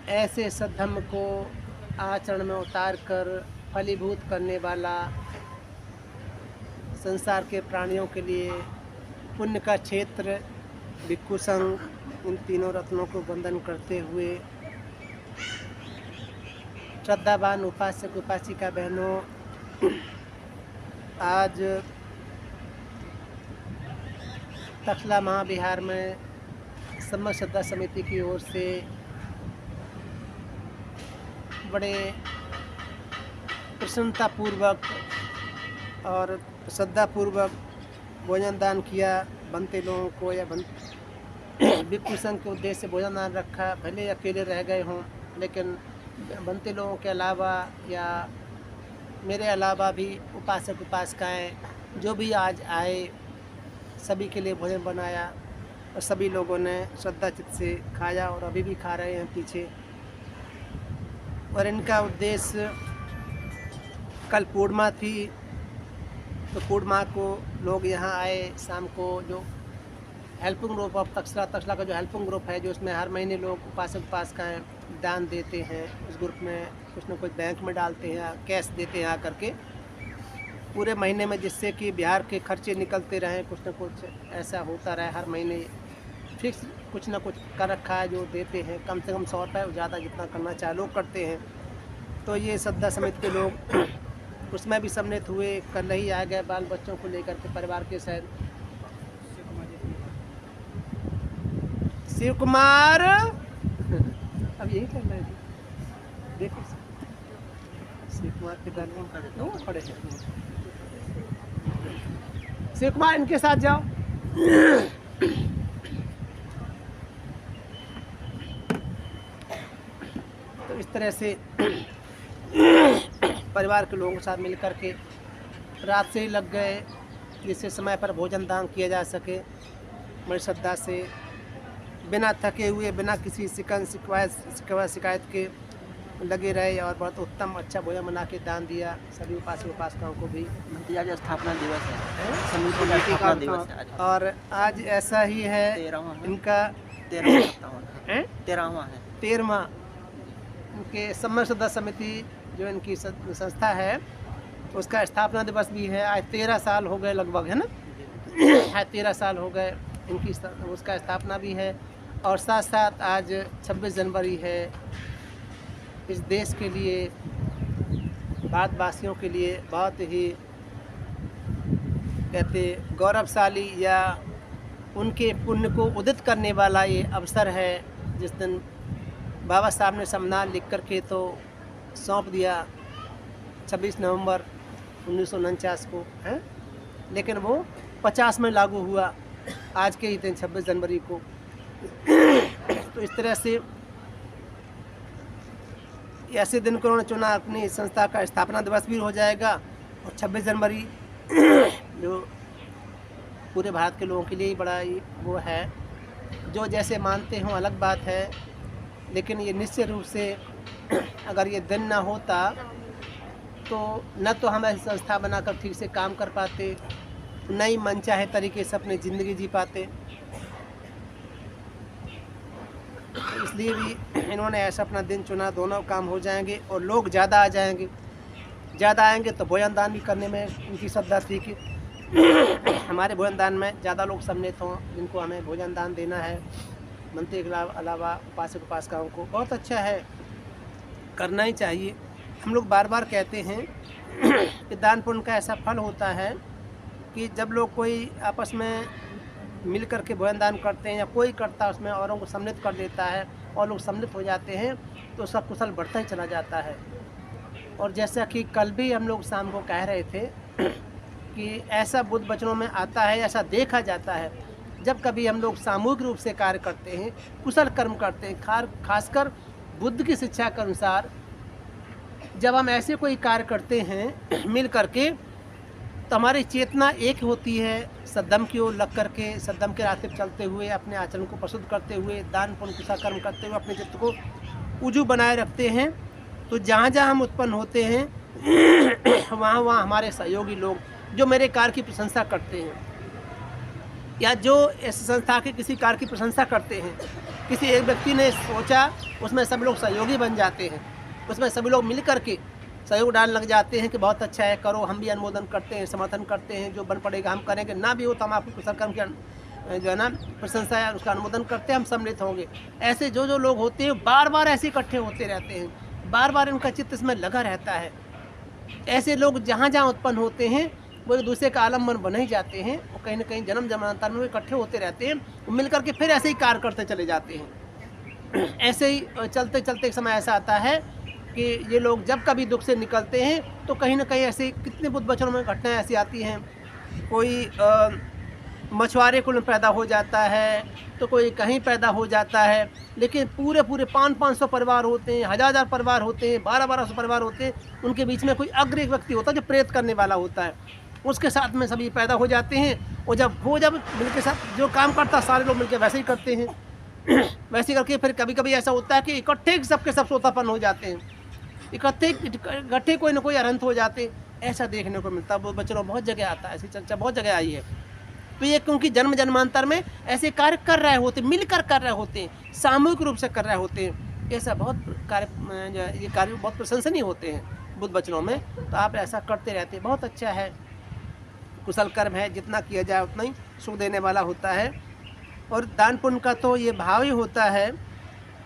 ऐसे सद्धर्म को आचरण में उतार कर फलीभूत करने वाला, संसार के प्राणियों के लिए पुण्य का क्षेत्र भिक्षु संघ, इन तीनों रत्नों को वंदन करते हुए श्रद्धावान उपासक उपासिका बहनों, आज तक्षला महाविहार में समस्त श्रद्धा समिति की ओर से बड़े प्रसन्नतापूर्वक और श्रद्धापूर्वक भोजन दान किया। बनते लोगों को या भिक्षु संघ के उद्देश्य से भोजन दान रखा। भले अकेले रह गए हों, लेकिन बनते लोगों के अलावा या मेरे अलावा भी उपासक उपासिकाएँ जो भी आज आए, सभी के लिए भोजन बनाया और सभी लोगों ने श्रद्धा चित्त से खाया और अभी भी खा रहे हैं पीछे। और इनका उद्देश्य, कल पूर्णिमा थी तो पूर्णिमा को लोग यहाँ आए शाम को। जो हेल्पिंग ग्रुप ऑफ तक्षला का जो हेल्पिंग ग्रुप है, जो उसमें हर महीने लोग उपासक उपासिकाएँ दान देते हैं, उस ग्रुप में कुछ न कुछ बैंक में डालते हैं, कैश देते हैं आकर के पूरे महीने में, जिससे कि बिहार के खर्चे निकलते रहें। कुछ न कुछ ऐसा होता रहे, हर महीने फिक्स कुछ न कुछ कर रखा है जो देते हैं। कम से कम 100 रुपये, ज़्यादा जितना करना चाहे लोग करते हैं। तो ये श्रद्धा समिति के लोग उसमें भी सम्मिलित हुए। कल ही आ गए बाल बच्चों को लेकर के परिवार के साथ। शिव कुमार अब यही कर रहे थे, देखो शिव कुमार के दल खड़े हैं। शिव कुमार इनके साथ जाओ। तो इस तरह से परिवार के लोगों के साथ मिलकर के रात से ही लग गए, जिससे समय पर भोजन दान किया जा सके। बड़ी श्रद्धा से, बिना थके हुए, बिना किसी शिकायत के लगे रहे और बहुत उत्तम अच्छा भोजन बना के दान दिया। सभी उपासक उपासिकाओं को भी। आज स्थापना दिवस है, समिति का स्थापना दिवस है आज। और आज ऐसा ही है इनका 13वां इनके समस्त श्रद्धा समिति जो इनकी संस्था है, उसका स्थापना दिवस भी है। आज 13 साल हो गए लगभग, है ना? आज 13 साल हो गए इनकी, उसका स्थापना भी है। और साथ साथ आज 26 जनवरी है। इस देश के लिए, भारतवासियों के लिए बहुत ही कहते गौरवशाली या उनके पुण्य को उदित करने वाला ये अवसर है। जिस दिन बाबा साहब ने संविधान लिख करके तो सौंप दिया 26 नवंबर 1949 को, है, लेकिन वो 50 में लागू हुआ आज के ही दिन 26 जनवरी को। तो इस तरह से ऐसे दिन को उन्होंने चुना। अपनी संस्था का स्थापना दिवस भी हो जाएगा और 26 जनवरी जो पूरे भारत के लोगों के लिए ही बड़ा ही वो है। जो जैसे मानते हों अलग बात है, लेकिन ये निश्चित रूप से अगर ये दिन ना होता तो न तो हम ऐसी संस्था बनाकर ठीक से काम कर पाते, न ही मनचाहे तरीके से अपनी ज़िंदगी जी पाते। इसलिए भी इन्होंने ऐसा अपना दिन चुना। दोनों काम हो जाएंगे और लोग ज़्यादा आ जाएंगे। ज़्यादा आएंगे तो भोजन दान भी करने में उनकी श्रद्धा थी कि हमारे भोजन दान में ज़्यादा लोग सम्मिलित हों, जिनको हमें भोजन दान देना है। मंत्री के अलावा उपासक उपासिकाओं को बहुत अच्छा है, करना ही चाहिए। हम लोग बार बार कहते हैं कि दान पुण्य का ऐसा फल होता है कि जब लोग कोई आपस में मिल कर के भोजन दान करते हैं या कोई करता है, उसमें औरों को सम्मिलित कर देता है और लोग सम्मिलित हो जाते हैं, तो सब कुशल बढ़ता ही चला जाता है। और जैसा कि कल भी हम लोग शाम को कह रहे थे कि ऐसा बुद्ध वचनों में आता है, ऐसा देखा जाता है, जब कभी हम लोग सामूहिक रूप से कार्य करते हैं, कुशल कर्म करते हैं, खासकर बुद्ध की शिक्षा के अनुसार जब हम ऐसे कोई कार्य करते हैं मिल करके, तो हमारी चेतना एक होती है। सद्धम की ओर लग करके, सद्धम के रास्ते पर चलते हुए, अपने आचरण को प्रशुद्ध करते हुए, दान पुण्य कुशल कर्म करते हुए अपने चित्त को उजू बनाए रखते हैं। तो जहाँ जहाँ हम उत्पन्न होते हैं वहाँ वहाँ हमारे सहयोगी लोग जो मेरे कार्य की प्रशंसा करते हैं या जो इस संस्था के किसी कार्य की प्रशंसा करते हैं, किसी एक व्यक्ति ने सोचा, उसमें सब लोग सहयोगी बन जाते हैं, उसमें सभी लोग मिल कर के सहयोग डालने लग जाते हैं कि बहुत अच्छा है, करो, हम भी अनुमोदन करते हैं, समर्थन करते हैं, जो बन पड़ेगा हम करेंगे, ना भी हो तो हम आपकी कुशल कर्म की जो है ना प्रशंसा है उसका अनुमोदन करते हैं, हम सम्मिलित होंगे। ऐसे जो लोग होते हैं बार बार ऐसे इकट्ठे होते रहते हैं, बार बार उनका चित्त इसमें लगा रहता है। ऐसे लोग जहाँ जहाँ उत्पन्न होते हैं वो एक दूसरे का आलम्बन बन ही जाते हैं और कहीं ना कहीं जन्म जन्मांतर में वो इकट्ठे होते रहते हैं, मिल करके फिर ऐसे ही कार्य करते चले जाते हैं। ऐसे ही चलते चलते एक समय ऐसा आता है कि ये लोग जब कभी दुख से निकलते हैं तो कहीं ना कहीं ऐसे कितने बुद्ध बचनों में घटनाएं ऐसी आती हैं, कोई मछुआरे कुल में पैदा हो जाता है तो कोई कहीं पैदा हो जाता है, लेकिन पूरे 500 परिवार होते हैं, 1000 परिवार होते हैं, 1200 परिवार होते हैं, उनके बीच में कोई अग्र एक व्यक्ति होता है जो प्रेत करने वाला होता है, उसके साथ में सभी पैदा हो जाते हैं। और जब मिलके साथ जो काम करता सारे लोग मिलकर वैसे ही करते हैं। वैसे करके फिर कभी कभी ऐसा होता है कि इकट्ठे सबके सब सोतापन्न हो जाते हैं, इकट्ठे कोई ना कोई अरंत हो जाते, ऐसा देखने को मिलता है। वो बच्चों बहुत जगह आता है, ऐसी चर्चा बहुत जगह आई है। तो ये क्योंकि जन्म जन्मांतर में ऐसे कार्य कर रहे होते, मिलकर कर रहे होते हैं, सामूहिक रूप से कर रहे होते हैं, ऐसा बहुत कार्य, ये कार्य बहुत प्रशंसनीय होते हैं बुद्ध वचनों में। तो आप ऐसा करते रहते हैं, बहुत अच्छा है, कुशल कर्म है, जितना किया जाए उतना ही सुख देने वाला होता है। और दान पुण्य का तो ये भाव ही होता है,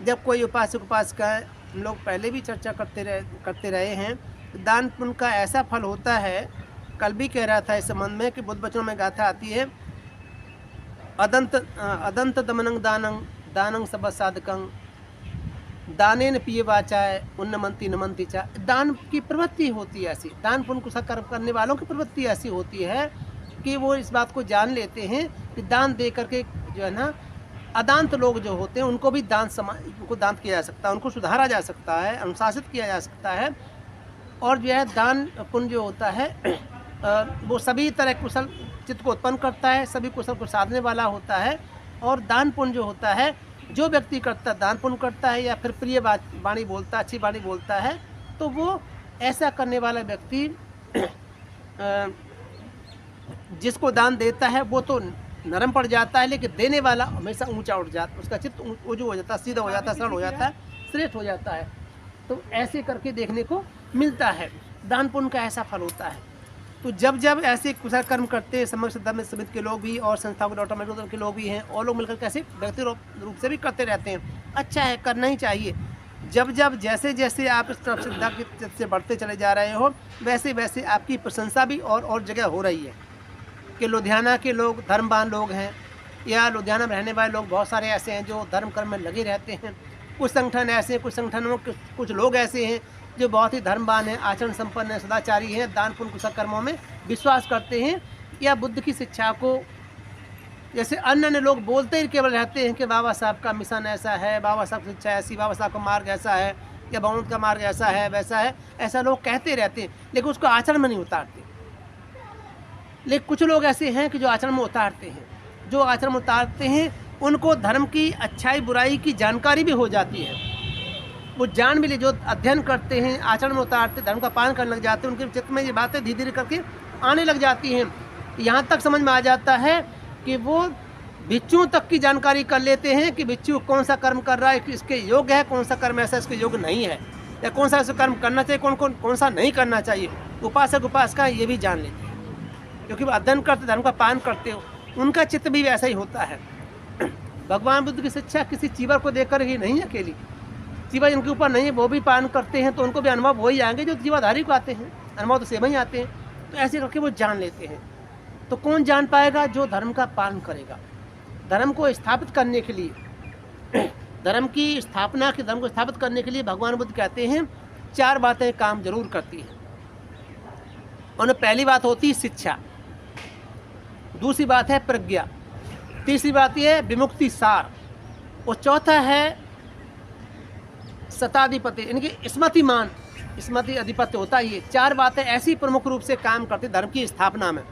जब कोई उपासक उपासिका, हम लोग पहले भी चर्चा करते रहे हैं, दान पुण्य का ऐसा फल होता है। कल भी कह रहा था इस संबंध में कि बुद्ध वचनों में गाथा आती है, अदंत दमनं दानं सब साधकं दानेन पिए वाचाय उन्नमंती नमंती चा। दान की प्रवृत्ति होती है ऐसी, दान पुण्य कुशल कर्म करने वालों की प्रवृत्ति ऐसी होती है कि वो इस बात को जान लेते हैं कि दान दे करके जो है ना अदांत लोग जो होते हैं उनको भी उनको दान किया जा सकता है, उनको सुधारा जा सकता है, अनुशासित किया जा सकता है। और जो है दान पुण्य जो होता है वो सभी तरह कुशल चित्त को उत्पन्न करता है, सभी कुशल को साधने वाला होता है। और दान पुण्य जो होता है, जो व्यक्ति करता दान पुण्य करता है या फिर प्रिय वाणी बोलता, अच्छी वाणी बोलता है, तो वो ऐसा करने वाला व्यक्ति जिसको दान देता है वो तो नरम पड़ जाता है, लेकिन देने वाला हमेशा ऊंचा उठ जाता है, उसका चित्त ऊंचा हो जाता है, सीधा हो जाता है, सरल हो जाता है, श्रेष्ठ हो जाता है। तो ऐसे करके देखने को मिलता है, दान पुण्य का ऐसा फल होता है। तो जब जब ऐसे कुशल कर्म करते हैं, समग्र श्रद्धा में समिति के लोग भी और संस्थाओं के ऑटोमेटिक के लोग भी हैं, और लोग मिलकर कैसे व्यक्तिगत रूप से भी करते रहते हैं, अच्छा है, करना ही चाहिए। जब जब जैसे जैसे आप इस तरफ श्रद्धा की से बढ़ते चले जा रहे हो, वैसे वैसे आपकी प्रशंसा भी और जगह हो रही है। कि लुधियाना के लोग धर्मवान लोग हैं, या लुधियाना में रहने वाले लोग बहुत सारे ऐसे हैं जो धर्म कर्म में लगे रहते हैं। कुछ संगठन ऐसे, कुछ संगठनों के कुछ लोग ऐसे हैं जो बहुत ही धर्मवान हैं, आचरण संपन्न हैं, सदाचारी हैं, दान पुण्य कुशल कर्मों में विश्वास करते हैं, या बुद्ध की शिक्षा को जैसे अन्य लोग बोलते ही केवल रहते हैं कि बाबा साहब का मिशन ऐसा है, बाबा साहब की शिक्षा ऐसी, बाबा साहब का मार्ग ऐसा है, या भगवंत का मार्ग ऐसा है, वैसा है, ऐसा लोग कहते रहते हैं, लेकिन उसको आचरण में नहीं उतारते। लेकिन कुछ लोग ऐसे हैं कि जो आचरण में उतारते हैं, जो आचरण में उतारते हैं उनको धर्म की अच्छाई बुराई की जानकारी भी हो जाती है, वो जान भी ले, जो अध्ययन करते हैं, आचरण में उतारते, धर्म का पालन करने लग जाते हैं, उनके चित्त में ये बातें धीरे धीरे करके आने लग जाती हैं। यहाँ तक समझ में आ जाता है कि वो भिक्षुओं तक की जानकारी कर लेते हैं कि भिक्षु कौन सा कर्म कर रहा है, इसके योग्य है, कौन सा कर्म ऐसा इसके योग्य नहीं है, या कौन सा ऐसा कर्म करना चाहिए, कौन सा नहीं करना चाहिए। उपासक उपासिका ये भी जान लेते हैं, क्योंकि वो अध्ययन करते, धर्म का पालन करते हो, उनका चित्त भी वैसा ही होता है। भगवान बुद्ध की शिक्षा किसी चीवर को देखकर ही नहीं है अकेली, चीवर जिनके ऊपर नहीं है वो भी पालन करते हैं, तो उनको भी अनुभव हो ही आएंगे जो जीवाधारी को आते हैं, अनुभव तो सेवा ही आते हैं। तो ऐसे करके वो जान लेते हैं। तो कौन जान पाएगा? जो धर्म का पालन करेगा। धर्म को स्थापित करने के लिए, धर्म की स्थापना के, धर्म को स्थापित करने के लिए भगवान बुद्ध कहते हैं 4 बातें काम जरूर करती हैं। उनमें पहली बात होती है शिक्षा, दूसरी बात है प्रज्ञा, तीसरी बात यह है विमुक्ति सार, और चौथा है शताधिपति, इनकी स्मृतिमान, स्मृति अधिपत्य होता है। ये 4 बातें ऐसी प्रमुख रूप से काम करती धर्म की स्थापना में।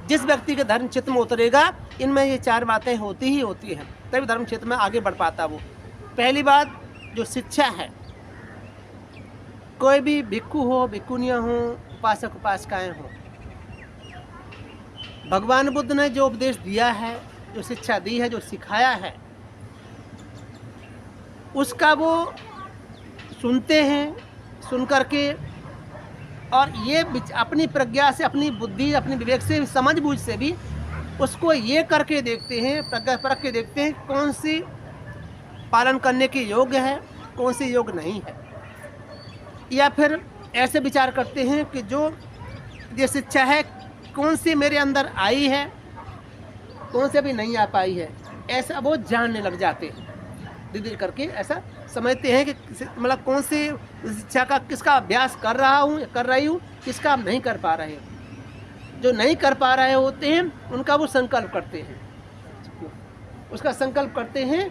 जिस व्यक्ति के धर्म चित्त में उतरेगा, इनमें ये 4 बातें होती ही होती हैं, तभी धर्म क्षेत्र में आगे बढ़ पाता वो। पहली बात जो शिक्षा है, कोई भी भिक्खु हो, भिक्खुनियाँ हो, उपासक उपासिकाएँ हों, भगवान बुद्ध ने जो उपदेश दिया है, जो शिक्षा दी है, जो सिखाया है, उसका वो सुनते हैं, सुन कर के और ये अपनी प्रज्ञा से, अपनी बुद्धि, अपने विवेक से, समझ-बूझ से भी उसको ये करके देखते हैं, प्रज्ञा परख के देखते हैं कौन सी पालन करने के योग्य है, कौन सी योग्य नहीं है। या फिर ऐसे विचार करते हैं कि जो ये शिक्षा है कौन सी मेरे अंदर आई है, कौन सी अभी नहीं आ पाई है, ऐसा वो जानने लग जाते हैं। धीरे करके ऐसा समझते हैं कि मतलब कौन सी शिक्षा का किसका अभ्यास कर रहा हूँ या कर रही हूँ, किसका हम नहीं कर पा रहे हैं। जो नहीं कर पा रहे होते हैं उनका वो संकल्प करते हैं, उसका संकल्प करते हैं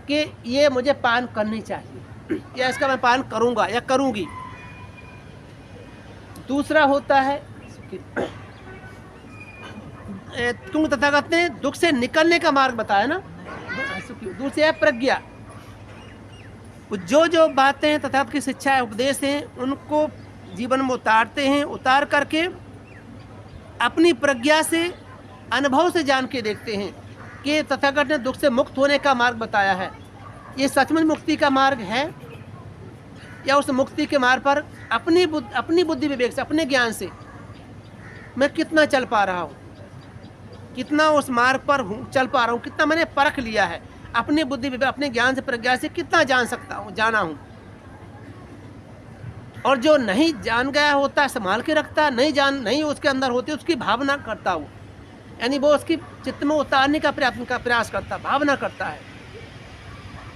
कि ये मुझे पालन करनी चाहिए या इसका मैं पालन करूँगा या करूँगी। दूसरा होता है क्योंकि तथागत ने दुख से निकलने का मार्ग बताया ना, दूसरी है प्रज्ञा। जो बातें तथागत की शिक्षा है, उपदेश हैं, उनको जीवन में उतारते हैं, उतार करके अपनी प्रज्ञा से, अनुभव से जान के देखते हैं कि तथागत ने दुख से मुक्त होने का मार्ग बताया है। ये सचमुच मुक्ति का मार्ग है या उस मुक्ति के मार्ग पर अपनी बुद्धि विवेक से, अपने ज्ञान से मैं कितना चल पा रहा हूँ, कितना उस मार्ग पर हूँ, चल पा रहा हूँ, कितना मैंने परख लिया है, अपनी बुद्धि विवेक, अपने ज्ञान से, प्रज्ञा से कितना जान सकता हूँ, जाना हूँ। और जो नहीं जान गया होता है, संभाल के रखता है, नहीं उसके अंदर होती, उसकी भावना करता हूँ, यानी वो उसकी चित्त में उतारने का प्रयास करता, भावना करता है,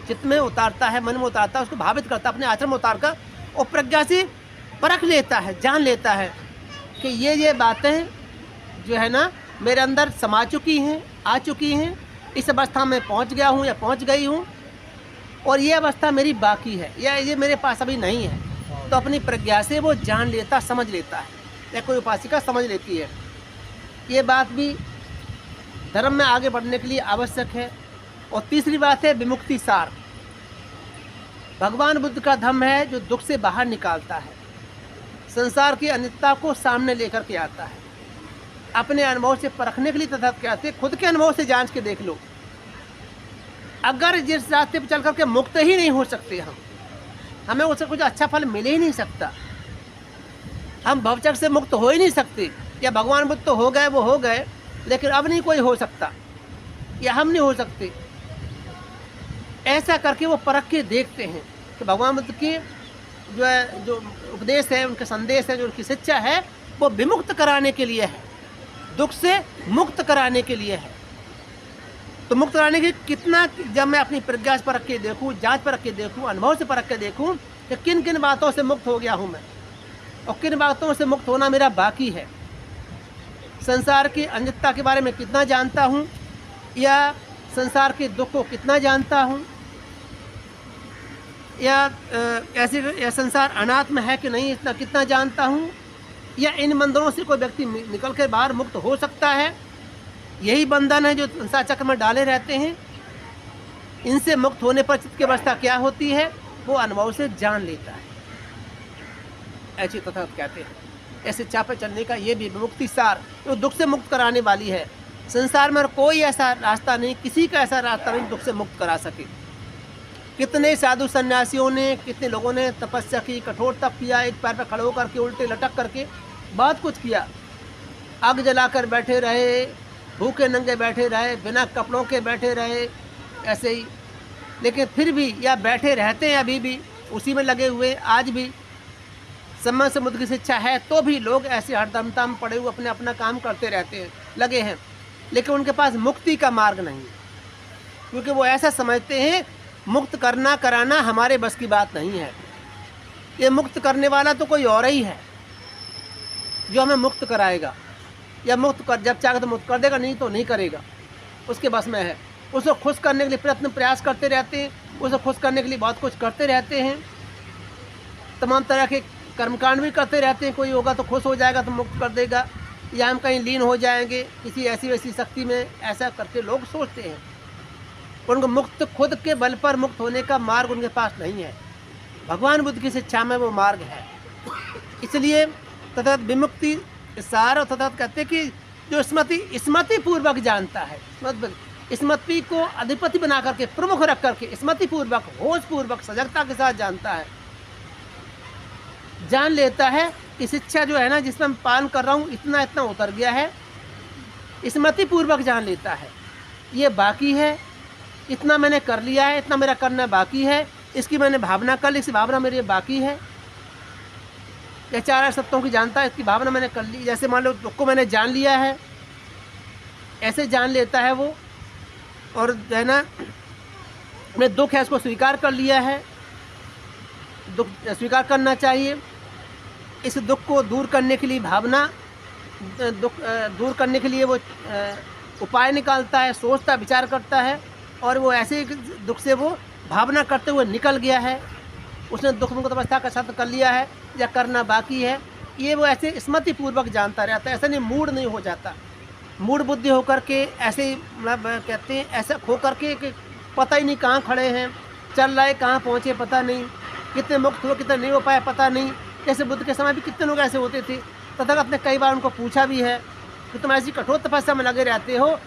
चित्त में उतारता है, मन में उतारता है, उसको भावित करता है, अपने आचरण में उतार कर और प्रज्ञा से परख लेता है, जान लेता है कि ये बातें जो है ना मेरे अंदर समा चुकी हैं, आ चुकी हैं, इस अवस्था में पहुंच गया हूं या पहुंच गई हूं और ये अवस्था मेरी बाकी है या ये मेरे पास अभी नहीं है। तो अपनी प्रज्ञा से वो जान लेता, समझ लेता है, या कोई उपासिका समझ लेती है। ये बात भी धर्म में आगे बढ़ने के लिए आवश्यक है। और तीसरी बात है विमुक्ति सार। भगवान बुद्ध का धर्म है जो दुख से बाहर निकालता है, संसार की अनित्यता को सामने लेकर के आता है, अपने अनुभव से परखने के लिए तथा कहते खुद के अनुभव से जांच के देख लो। अगर जिस रास्ते पर चल करके मुक्त ही नहीं हो सकते हमें उससे कुछ अच्छा फल मिल ही नहीं सकता, हम भवचक्र से मुक्त हो ही नहीं सकते। या भगवान बुद्ध तो हो गए, वो हो गए, लेकिन अब नहीं कोई हो सकता या हम नहीं हो सकते। ऐसा करके वो परख के देखते हैं कि भगवान बुद्ध की जो उपदेश है, उनके संदेश है, जो उनकी शिक्षा है, वो विमुक्त कराने के लिए है, दुख से मुक्त कराने के लिए है। तो मुक्त कराने के कितना, जब मैं अपनी प्रज्ञा से परख के देखूँ, जांच परख के देखूँ, अनुभव से परख के देखूँ कि किन किन बातों से मुक्त हो गया हूँ मैं और किन बातों से मुक्त होना मेरा बाकी है, संसार की अनित्यता के बारे में कितना जानता हूँ या संसार के दुख को कितना जानता हूँ, या संसार अनात्म है कि नहीं, इतना कितना जानता हूँ, या इन बंधनों से कोई व्यक्ति निकल कर बाहर मुक्त हो सकता है। यही बंधन है जो संसार चक्र में डाले रहते हैं। इनसे मुक्त होने पर चित्त की अवस्था क्या होती है, वो अनुभव से जान लेता है। ऐसी तथा कहते हैं। ऐसे चापे चलने का ये भी विमुक्ति सार, जो दुख से मुक्त कराने वाली है। संसार में कोई ऐसा रास्ता नहीं, किसी का ऐसा रास्ता नहीं दुख से मुक्त करा सके। कितने साधु सन्यासियों ने, कितने लोगों ने तपस्या की, कठोर तप किया, एक पैर पर खड़े होकर के उल्टे लटक करके बहुत कुछ किया, आग जलाकर बैठे रहे, भूखे नंगे बैठे रहे, बिना कपड़ों के बैठे रहे, ऐसे ही। लेकिन फिर भी या बैठे रहते हैं, अभी भी उसी में लगे हुए, आज भी समय समुद्र की शिक्षा है तो भी लोग ऐसे हरदमता में पड़े हुए अपने अपना काम करते रहते हैं, लगे हैं, लेकिन उनके पास मुक्ति का मार्ग नहीं, क्योंकि वो ऐसा समझते हैं मुक्त करना कराना हमारे बस की बात नहीं है। ये मुक्त करने वाला तो कोई और ही है जो हमें मुक्त कराएगा, या मुक्त कर जब चाहे तो मुक्त कर देगा, नहीं तो नहीं करेगा, उसके बस में है। उसको खुश करने के लिए प्रयास करते रहते हैं, उसको खुश करने के लिए बहुत कुछ करते रहते हैं, तमाम तरह के कर्मकांड भी करते रहते हैं। कोई होगा तो खुश हो जाएगा तो मुक्त कर देगा, या हम कहीं लीन हो जाएंगे किसी ऐसी वैसी शक्ति में, ऐसा करके लोग सोचते हैं। उनको मुक्त खुद के बल पर मुक्त होने का मार्ग उनके पास नहीं है। भगवान बुद्ध की शिक्षा में वो मार्ग है। इसलिए तथा विमुक्ति सार और तथा कहते हैं कि जो स्मृति पूर्वक जानता है, स्मृति को अधिपति बना करके, प्रमुख रख करके, स्मृति पूर्वक, होश पूर्वक, सजगता के साथ जानता है, जान लेता है कि शिक्षा जो है ना, जिसमें मैं पालन कर रहा हूँ, इतना इतना उतर गया है, स्मृति पूर्वक जान लेता है, ये बाकी है, इतना मैंने कर लिया है, इतना मेरा करना बाकी है, इसकी मैंने भावना कर ली, इसकी भावना मेरी बाकी है। या 4 सत्यों की जानता है, इसकी भावना मैंने कर ली। जैसे मान लो दुख को मैंने जान लिया है, ऐसे जान लेता है वो, और जो है ना, मैं दुख है इसको स्वीकार कर लिया है, दुख स्वीकार करना चाहिए। इस दुख को दूर करने के लिए भावना, दुख दूर करने के लिए वो उपाय निकालता है, सोचता, विचार करता है, और वो ऐसे दुख से वो भावना करते हुए निकल गया है, उसने दुख को तपस्या का साथ कर लिया है या करना बाकी है, ये वो ऐसे स्मृति पूर्वक जानता रहता है। ऐसा नहीं मूड नहीं हो जाता, मूड बुद्धि होकर के ऐसे मतलब कहते हैं, ऐसा हो करके कि पता ही नहीं कहाँ खड़े हैं, चल रहे कहाँ पहुँचे पता नहीं, कितने मुक्त हुए कितने नहीं हो पाए पता नहीं। जैसे बुद्ध के समय भी कितने लोग ऐसे होते थे। तथागत ने कई बार उनको पूछा भी है कि तुम ऐसी कठोर तपस्या में लगे रहते हो,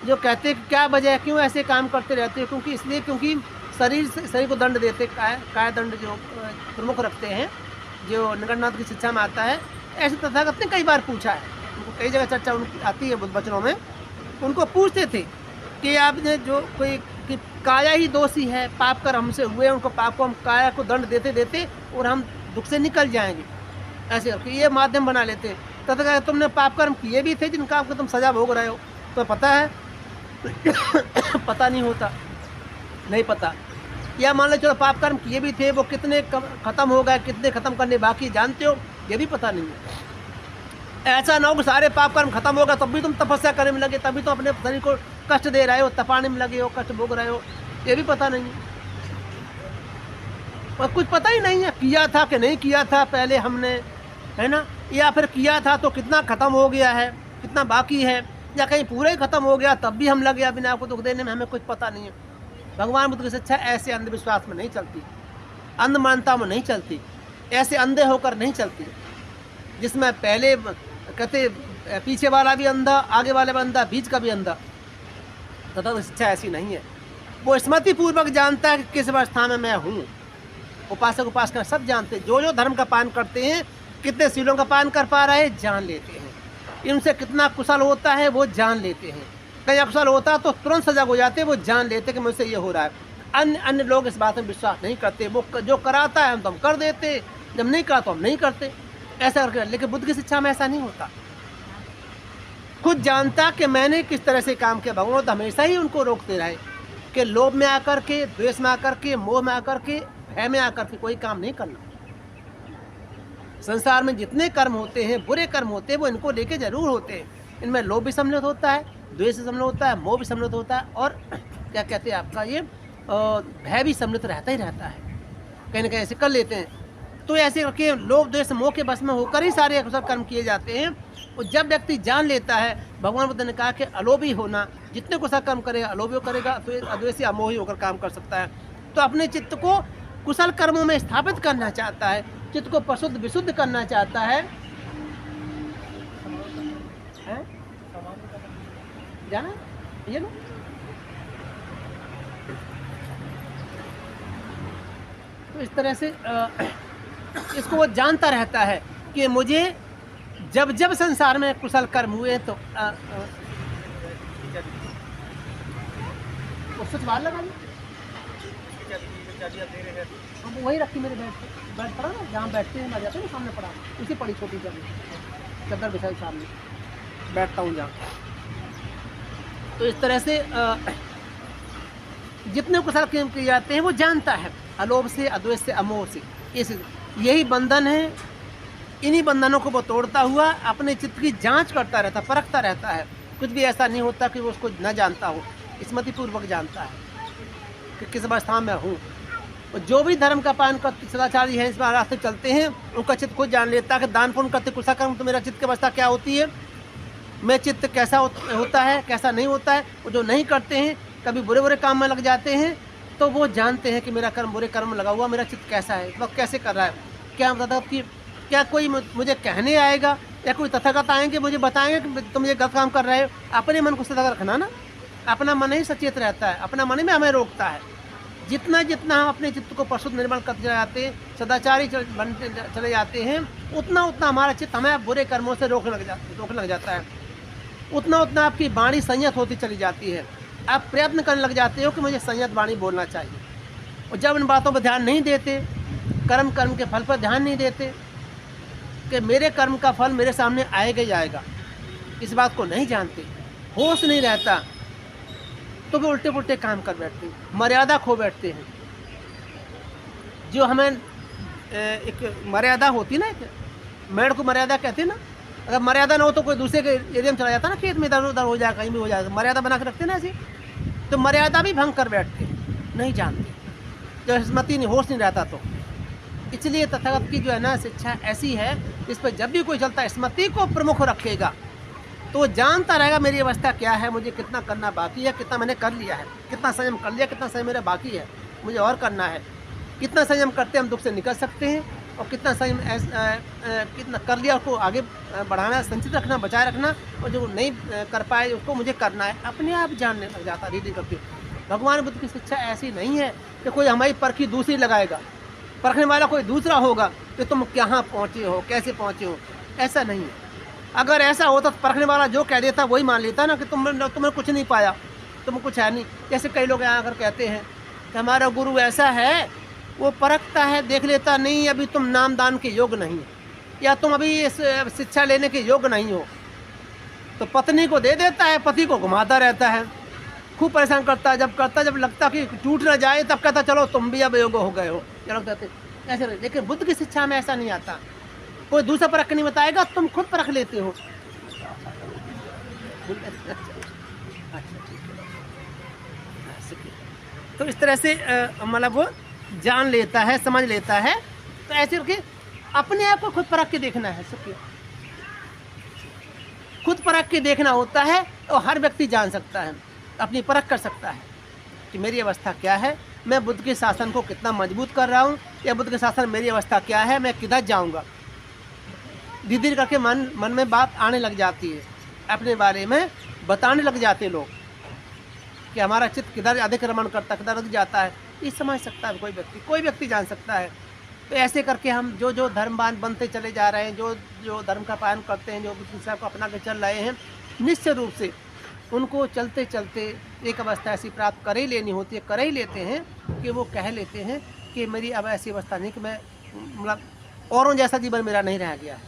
जो कहते हैं कि क्या वजह है, क्यों ऐसे काम करते रहते हो? क्योंकि इसलिए क्योंकि शरीर को दंड देते, काय दंड जो प्रमुख रखते हैं, जो निगंडनाथ की शिक्षा में आता है। ऐसे तथागत ने कई बार पूछा है, उनको कई जगह चर्चा उनकी आती है बुद्ध वचनों में। उनको पूछते थे कि आपने जो कोई कि काया ही दोषी है, पाप कर हमसे हुए, उनको पाप को हम काया को दंड देते देते और हम दुख से निकल जाएंगे, ऐसे करके ये माध्यम बना लेते। तथा तुमने पाप कर्म किए भी थे जिनका आपको तुम सजा भोग रहे हो, तो पता है पता नहीं होता, नहीं पता। या मान लो चलो पाप कर्म किए भी थे, वो कितने खत्म हो गए, कितने खत्म करने बाकी जानते हो, ये भी पता नहीं है। ऐसा ना हो कि सारे पाप कर्म खत्म हो गए तब भी तुम तपस्या करने में लगे, तभी तो अपने शरीर को कष्ट दे रहे हो, तपाने में लगे हो, कष्ट भोग रहे हो, ये भी पता नहीं है। और कुछ पता ही नहीं है, किया था कि नहीं किया था पहले हमने, है ना, या फिर किया था तो कितना खत्म हो गया है, कितना बाकी है, या कहीं पूरा ही खत्म हो गया तब भी हम लगे बिना आपको दुख देने में, हमें कुछ पता नहीं है। भगवान बुद्ध की शिक्षा ऐसे अंधविश्वास में नहीं चलती, अंधमानता में नहीं चलती, ऐसे अंधे होकर नहीं चलती, जिसमें पहले कहते पीछे वाला भी अंधा, आगे वाला भी अंधा, बीच का भी अंधा। तथा शिक्षा ऐसी नहीं है। वो स्मृति पूर्वक जानता है कि किस अवस्था में मैं हूँ। उपासक उपासना सब जानते हैं, जो जो धर्म का पालन करते हैं, कितने सीलों का पालन कर पा रहे हैं जान लेते हैं, इनसे कितना कुशल होता है वो जान लेते हैं। कहीं अकुशल होता है तो तुरंत सजग हो जाते हैं, वो जान लेते हैं कि मुझसे ये हो रहा है। अन्य लोग इस बात में विश्वास नहीं करते, वो जो कराता है हम तो हम कर देते, जब नहीं करा तो हम नहीं करते, ऐसा करके। लेकिन बुद्ध की शिक्षा में ऐसा नहीं होता। खुद जानता कि मैंने किस तरह से काम किया। भगवान तो हमेशा ही उनको रोकते रहे कि लोभ में आकर के, द्वेष में आकर के, मोह में आकर के, भय में आकर के कोई काम नहीं करना। संसार में जितने कर्म होते हैं, बुरे कर्म होते हैं, वो इनको लेके जरूर होते हैं। इनमें लोभ भी सम्मिलित होता है, द्वेष भी सम्मिलित होता है, मोह भी सम्मिलित होता है, और क्या कहते हैं आपका ये भय भी सम्मिलित रहता ही रहता है। कहीं ना कहीं ऐसे कर लेते हैं। तो ऐसे करके लोभ द्वेष मोह के बस में होकर ही सारे अकुशल कर्म किए जाते हैं। और जब व्यक्ति जान लेता है, भगवान बुद्ध ने कहा कि अलोभी होना, जितने कुशल कर्म करेगा अलोभी करेगा, तो अद्वेषी अमोही होकर काम कर सकता है। तो अपने चित्त को कुशल कर्मों में स्थापित करना चाहता है, चित्त को प्रशुद्ध विशुद्ध करना चाहता है। जाना ये लो, तो इस तरह से इसको वो जानता रहता है कि मुझे जब जब संसार में कुशल कर्म हुए तो उससे बाहर लगा लो, वही रखी मेरे बेड पड़ा ना, जहाँ बैठते हैं जाते हैं ना, सामने पड़ा, उसी पड़ी छोटी चादर बिछाई सामने बैठता हूँ जहाँ। तो इस तरह से जितने कुशल कर्म किए जाते हैं वो जानता है, अलोभ से, अद्वेष से, अमोह से। यही बंधन है। इन्हीं बंधनों को वो तोड़ता हुआ अपने चित्त की जांच करता रहता, परखता रहता है। कुछ भी ऐसा नहीं होता कि वो उसको न जानता हो, स्मृति पूर्वक जानता है कि किस अवस्था में हूँ। और जो भी धर्म का पालन करते सदाचारी हैं, इस बार रास्ते चलते हैं, उनका चित्त खुद जान लेता है कि दान पुण्य करते कुशल कर्म तो मेरा चित्त की अवस्था क्या होती है, मैं चित्त कैसा होता है, कैसा नहीं होता है। वो जो नहीं करते हैं, कभी बुरे बुरे काम में लग जाते हैं, तो वो जानते हैं कि मेरा कर्म बुरे कर्म में लगा हुआ, मेरा चित्त कैसा है, वह कैसे कर रहा है। क्या मतलब कि क्या कोई मुझे कहने आएगा या कोई तथागत आएंगे मुझे बताएंगे कि तुम ये गलत काम कर रहे हो? अपने मन को सतर्क रखना ना, अपना मन ही सचेत रहता है, अपना मन में हमें रोकता है। जितना जितना हम अपने चित्त को परिशुद्ध निर्मल करते चले जाते हैं, सदाचारी बनते चले जाते हैं, उतना उतना हमारा चित्त हमें बुरे कर्मों से रोकने लग जाता है। उतना उतना आपकी वाणी संयत होती चली जाती है। आप प्रयत्न करने लग जाते हो कि मुझे संयत वाणी बोलना चाहिए, और जब इन बातों पर ध्यान नहीं देते, कर्म के फल पर ध्यान नहीं देते कि मेरे कर्म का फल मेरे सामने आएगा ही आएगा, इस बात को नहीं जानते, होश नहीं रहता, तो वे उल्टे पुल्टे काम कर बैठते हैं, मर्यादा खो बैठते हैं। जो हमें एक मर्यादा होती ना, एक मेड़ को मर्यादा कहते हैं ना, अगर मर्यादा ना हो तो कोई दूसरे के एरिया में चला जाता ना, खेत में इधर उधर हो जाएगा, कहीं भी हो जाएगा, मर्यादा बना के रखते हैं ना ऐसे, तो मर्यादा भी भंग कर बैठते हैं, नहीं जानते, जब स्मृति नहीं, होश नहीं रहता तो। इसलिए तथागत की जो है ना शिक्षा ऐसी है, इस पर जब भी कोई चलता है स्मृति को प्रमुख रखेगा तो वो जानता रहेगा मेरी अवस्था क्या है, मुझे कितना करना बाकी है, कितना मैंने कर लिया है, कितना संयम कर लिया, कितना संयम मेरा बाकी है, मुझे और करना है, कितना संयम करते हम दुख से निकल सकते हैं, और कितना संयम कितना कर लिया उसको आगे बढ़ाना, संचित रखना, बचाए रखना, और जो नहीं कर पाए उसको मुझे करना है, अपने आप जानने लग जाता धीरे करके। भगवान बुद्ध की शिक्षा ऐसी नहीं है कि कोई हमारी परखी दूसरी लगाएगा, परखने वाला कोई दूसरा होगा कि तुम कहाँ पहुँचे हो, कैसे पहुँचे हो, ऐसा नहीं है। अगर ऐसा होता तो परखने वाला जो कह देता वही मान लेता ना कि तुमने कुछ नहीं पाया, तुम कुछ है नहीं। जैसे कई लोग यहाँ आकर कहते हैं कि हमारा गुरु ऐसा है, वो परखता है, देख लेता, नहीं अभी तुम नामदान के योग्य नहीं, या तुम अभी इस शिक्षा लेने के योग्य नहीं हो, तो पत्नी को दे देता है, पति को घुमाता रहता है, खूब परेशान करता है, जब लगता कि टूट ना जाए तब कहता चलो तुम भी अब योग्य हो गए हो, चलो कहते ऐसे। लेकिन बुद्ध की शिक्षा में ऐसा नहीं आता, कोई दूसरा परख नहीं बताएगा, तुम खुद परख लेते हो। तो इस तरह से मतलब वो जान लेता है, समझ लेता है। तो ऐसे करके अपने आप को खुद परख के देखना है, खुद परख के देखना होता है, और हर व्यक्ति जान सकता है, अपनी परख कर सकता है कि मेरी अवस्था क्या है, मैं बुद्ध के शासन को कितना मजबूत कर रहा हूँ, या बुद्ध के शासन मेरी अवस्था क्या है, मैं किधर जाऊँगा। धीरे धीरे करके मन में बात आने लग जाती है, अपने बारे में बताने लग जाते लोग कि हमारा चित्त किधर अधिक रमण करता, किधर अधिक जाता है, ये समझ सकता है कोई व्यक्ति जान सकता है। तो ऐसे करके हम जो धर्मवान बनते चले जा रहे हैं, जो धर्म का पालन करते हैं, जो शिक्षा को अपना के चल रहे हैं, निश्चित रूप से उनको चलते चलते एक अवस्था ऐसी प्राप्त कर ही लेनी होती है, कर ही लेते हैं कि वो कह लेते हैं कि मेरी अब ऐसी अवस्था नहीं कि मैं मतलब औरों जैसा जीवन मेरा नहीं रह गया है,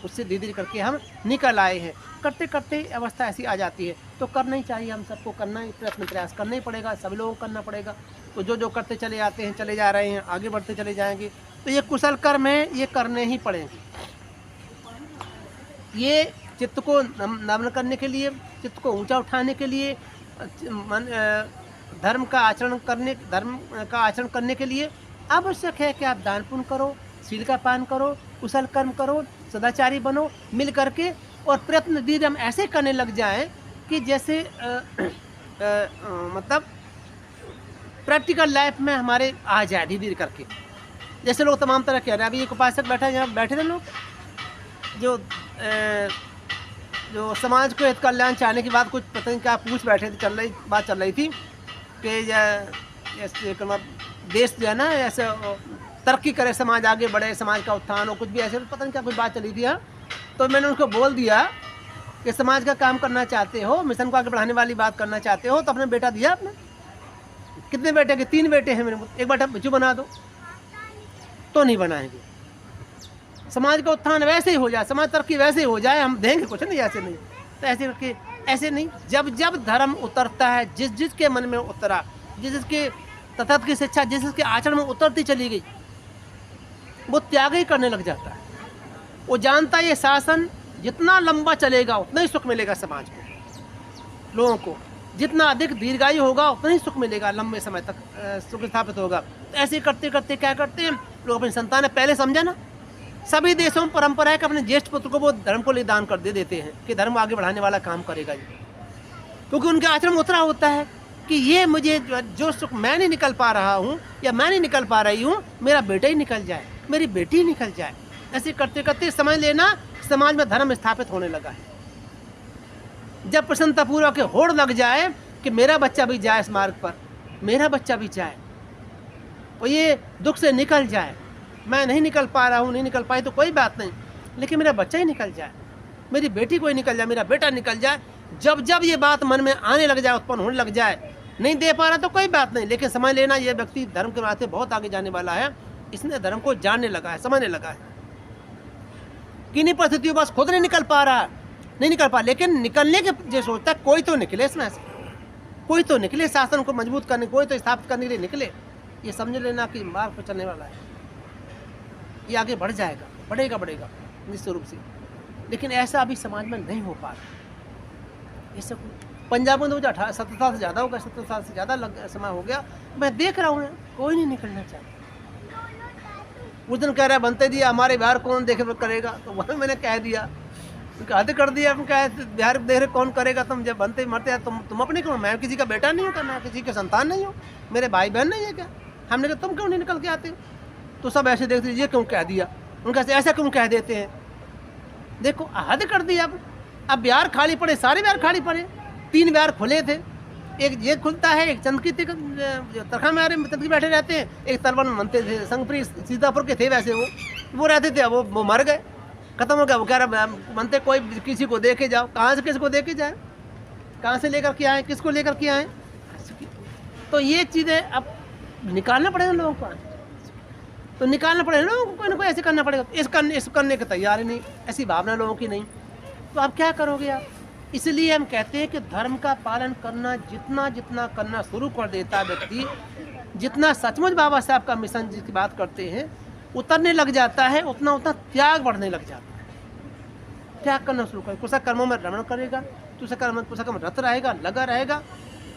उससे धीरे धीरे करके हम निकल आए हैं। करते करते अवस्था ऐसी आ जाती है, तो करना ही चाहिए, हम सबको करना ही, प्रयास करना ही पड़ेगा, सभी लोगों को करना पड़ेगा। तो जो करते चले आते हैं, चले जा रहे हैं, आगे बढ़ते चले जाएंगे, तो ये कुशल कर्म है, ये करने ही पड़ेंगे। ये चित्त को नम्र करने के लिए, चित्त को ऊंचा उठाने के लिए, धर्म का आचरण करने के लिए आवश्यक है कि आप दान पुण्य करो, शील का पालन करो, कुशल कर्म करो, सदाचारी बनो, मिल करके, और प्रयत्न धीरे हम ऐसे करने लग जाएं कि जैसे मतलब प्रैक्टिकल लाइफ में हमारे आ जाए धीरे धीरे करके। जैसे लोग तमाम तरह के हैं, अभी एक उपासक बैठा है, यहाँ बैठे थे लोग जो समाज को हित कल्याण चाहने की बात कुछ पता नहीं क्या पूछ बैठे थे, बात चल रही थी कि जैसे देश जो है ना ऐसे तरक्की करे, समाज आगे बढ़े, समाज का उत्थान हो, कुछ भी ऐसे पता नहीं क्या कुछ बात चली थी। हाँ, तो मैंने उनको बोल दिया कि समाज का काम करना चाहते हो, मिशन को आगे बढ़ाने वाली बात करना चाहते हो, तो अपने बेटा दिया आपने, कितने बेटे के? 3 बेटे हैं मेरे, एक बेटा बच्चू बना दो, तो नहीं बनाएंगे। समाज का उत्थान वैसे ही हो जाए, समाज तरक्की वैसे ही हो जाए, हम देंगे कुछ नहीं, ऐसे नहीं। तो ऐसे करके ऐसे नहीं, जब धर्म उतरता है, जिसके मन में उतरा, जिसके तथागत की शिक्षा जिसके आचरण में उतरती चली गई, वो त्याग ही करने लग जाता है। वो जानता है ये शासन जितना लंबा चलेगा उतना ही सुख मिलेगा समाज को, लोगों को जितना अधिक दीर्घायु होगा उतना ही सुख मिलेगा, लंबे समय तक सुख स्थापित होगा। तो ऐसे करते करते क्या करते हैं लोग, अपनी संतान पहले समझा ना, सभी देशों में परंपरा है कि अपने ज्येष्ठ पुत्र को वो धर्म को लिए दान कर देते हैं कि धर्म आगे बढ़ाने वाला काम करेगा ये, क्योंकि उनके आचरण में उतरा होता है कि ये मुझे जो सुख मैं नहीं निकल पा रहा हूँ या मैं नहीं निकल पा रही हूँ, मेरा बेटा ही निकल जाए, मेरी बेटी ही निकल जाए। ऐसे करते करते समझ लेना समाज में धर्म स्थापित होने लगा है। जब प्रसन्नतापूर्वक होड़ लग जाए कि मेरा बच्चा भी जाए इस मार्ग पर, मेरा बच्चा भी जाए और ये दुख से निकल जाए। मैं नहीं निकल पा रहा हूँ, नहीं निकल पाई तो कोई बात नहीं, लेकिन मेरा बच्चा ही निकल जाए, मेरी बेटी कोई निकल जाए, मेरा बेटा निकल जाए। जब जब ये बात मन में आने लग जाए, उत्पन्न होने लग जाए, नहीं दे पा रहा तो कोई बात नहीं, लेकिन समझ लेना ये व्यक्ति धर्म के रास्ते बहुत आगे जाने वाला है। इसने धर्म को जानने लगा है, समझने लगा है। किन्हीं परिस्थितियों बस खुद नहीं निकल पा रहा, नहीं निकल पा, लेकिन निकलने के जो सोचता है कोई तो निकले इसमें से, कोई तो निकले शासन को मजबूत करने, कोई तो स्थापित करने के लिए निकले। ये समझ लेना कि मार्ग पर चलने वाला है, ये आगे बढ़ जाएगा, बढ़ेगा बढ़ेगा निश्चित रूप से। लेकिन ऐसा अभी समाज में नहीं हो पा रहा। ऐसा पंजाब में तो मुझे 70 साल से ज़्यादा हो गया, 70 साल से ज़्यादा समय हो गया, मैं देख रहा हूँ कोई नहीं निकलना चाहता। उस दिन कह रहा है बनते जी हमारे बिहार कौन देखे करेगा, तो वह मैंने कह दिया, हद कर दिया, क्या बिहार देख रहे कौन करेगा, तुम जब बनते मरते हैं तुम अपने क्यों, मैं किसी का बेटा नहीं हूँ क्या, मैं किसी के संतान नहीं हूँ, मेरे भाई बहन नहीं है क्या, हमने कहा तुम क्यों नहीं निकल के आते हो। तो सब ऐसे देखते ये क्यों कह दिया, उनका ऐसा क्यों कह देते हैं। देखो हद कर दी। अब बिहार खाली पड़े, सारे बिहार खाली पड़े। 3 बिहार खुले थे, एक ये खुलता है, एक चंदकी तरखा में आ रहे चंदकी बैठे रहते हैं, एक तरवन में मनते थे, संगप्री सीतापुर के थे वैसे वो रहते थे, अब वो मर गए, खत्म हो गया। वो कह रहा मनते कोई किसी को दे के जाओ, कहाँ से किसी को दे के जाए, कहाँ से लेकर के आए, किसको लेकर के आए। तो ये चीज़ें अब निकालना पड़ेगा लोगों को, तो निकालना पड़ेगा लोगों को, कोई ना कोई ऐसे करना पड़ेगा। इस करने की तैयारी नहीं, ऐसी भावना लोगों की नहीं, तो आप क्या करोगे आप। इसलिए हम कहते हैं कि धर्म का पालन करना जितना जितना करना शुरू कर देता है व्यक्ति, जितना सचमुच बाबा साहब का मिशन जिसकी बात करते हैं उतरने लग जाता है, उतना उतना त्याग बढ़ने लग जाता है। त्याग करना शुरू कर, कुछ कर्मों में रमण करेगा, कुछ कर्म रत रहेगा, लगा रहेगा।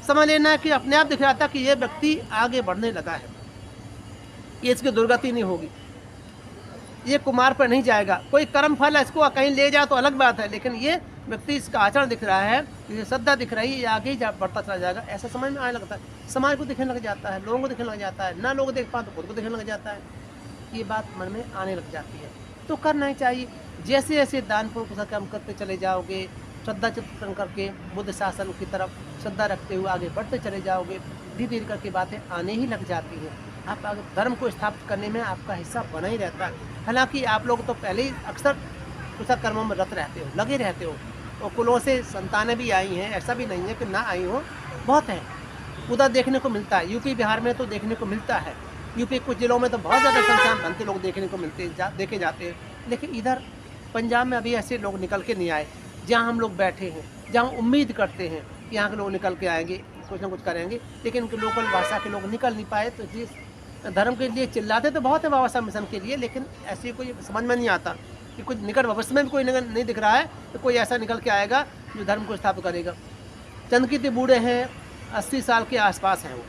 समझ लेना है कि अपने आप दिख रहा था कि ये व्यक्ति आगे बढ़ने लगा है, ये इसकी दुर्गति नहीं होगी, ये कुमार पर नहीं जाएगा। कोई कर्म फल इसको कहीं ले जाए तो अलग बात है, लेकिन ये व्यक्ति इसका आचरण दिख रहा है, ये श्रद्धा दिख रही है, ये आगे ही बढ़ता चला जाएगा, ऐसा समझ में आने लगता है। समाज को दिखने लग जाता है, लोगों को दिखने लग जाता है, ना लोग देख पाए तो खुद को दिखने लग जाता है, ये बात मन में आने लग जाती है। तो करना ही चाहिए, जैसे जैसे दान पुण्य कर्म करते चले जाओगे, श्रद्धा चित्तन करके बुद्ध शासन की तरफ श्रद्धा रखते हुए आगे बढ़ते चले जाओगे, धीरे धीरे करके बातें आने ही लग जाती हैं। आप आगे धर्म को स्थापित करने में आपका हिस्सा बना ही रहता है। हालांकि आप लोग तो पहले ही अक्सर कुछ कर्मों में रत रहते हो, लगे रहते हो, और कुलों से संतानें भी आई हैं, ऐसा भी नहीं है कि ना आई हो, बहुत है। उधर देखने को मिलता है, यूपी बिहार में तो देखने को मिलता है, यूपी कुछ जिलों में तो बहुत ज़्यादा संख्या में बनते लोग देखने को मिलते देखे जाते हैं। लेकिन इधर पंजाब में अभी ऐसे लोग निकल के नहीं आए, जहाँ हम लोग बैठे हैं, जहाँ उम्मीद करते हैं कि यहाँ के लोग निकल के आएंगे, कुछ ना कुछ करेंगे, लेकिन उनके लोकल भाषा के लोग निकल नहीं पाए। तो जिस धर्म के लिए चिल्लाते तो बहुत है बाबा साहब मिशन के लिए, लेकिन ऐसे कोई समझ में नहीं आता कि कुछ निकट भविष्य में भी कोई नहीं दिख रहा है तो कोई ऐसा निकल के आएगा जो धर्म को स्थापित करेगा। चंदकी बूढ़े हैं, 80 साल के आसपास हैं वो,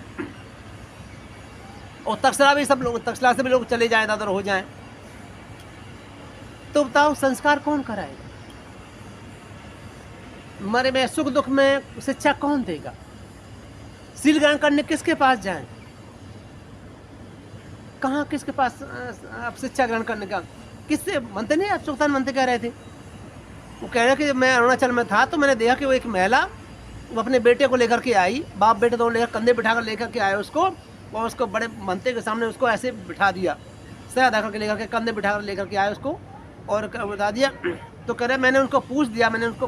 और तक्षशिला भी सब लोग, तक्षशिला से भी लोग चले जाएं, दादर हो जाएं, तो बताओ संस्कार कौन कराएगा, मरे में सुख दुख में शिक्षा कौन देगा, सील ग्रहण करने किसके पास जाएं, कहाँ किसके पास आप शिक्षा ग्रहण करने का, किससे मनते नहीं। आप सुल्तान मनते कह रहे थे, वो कह रहे कि जब मैं अरुणाचल में था तो मैंने देखा कि वो एक महिला वो अपने बेटे को लेकर के आई, बाप बेटे दोनों लेकर कंधे बिठा कर लेकर के आए उसको, और उसको बड़े मनते के सामने उसको ऐसे बिठा दिया, सर अदा करके लेकर के कंधे बिठा कर लेकर के आए उसको और बता दिया। तो कह रहे मैंने उनको पूछ दिया, मैंने उनको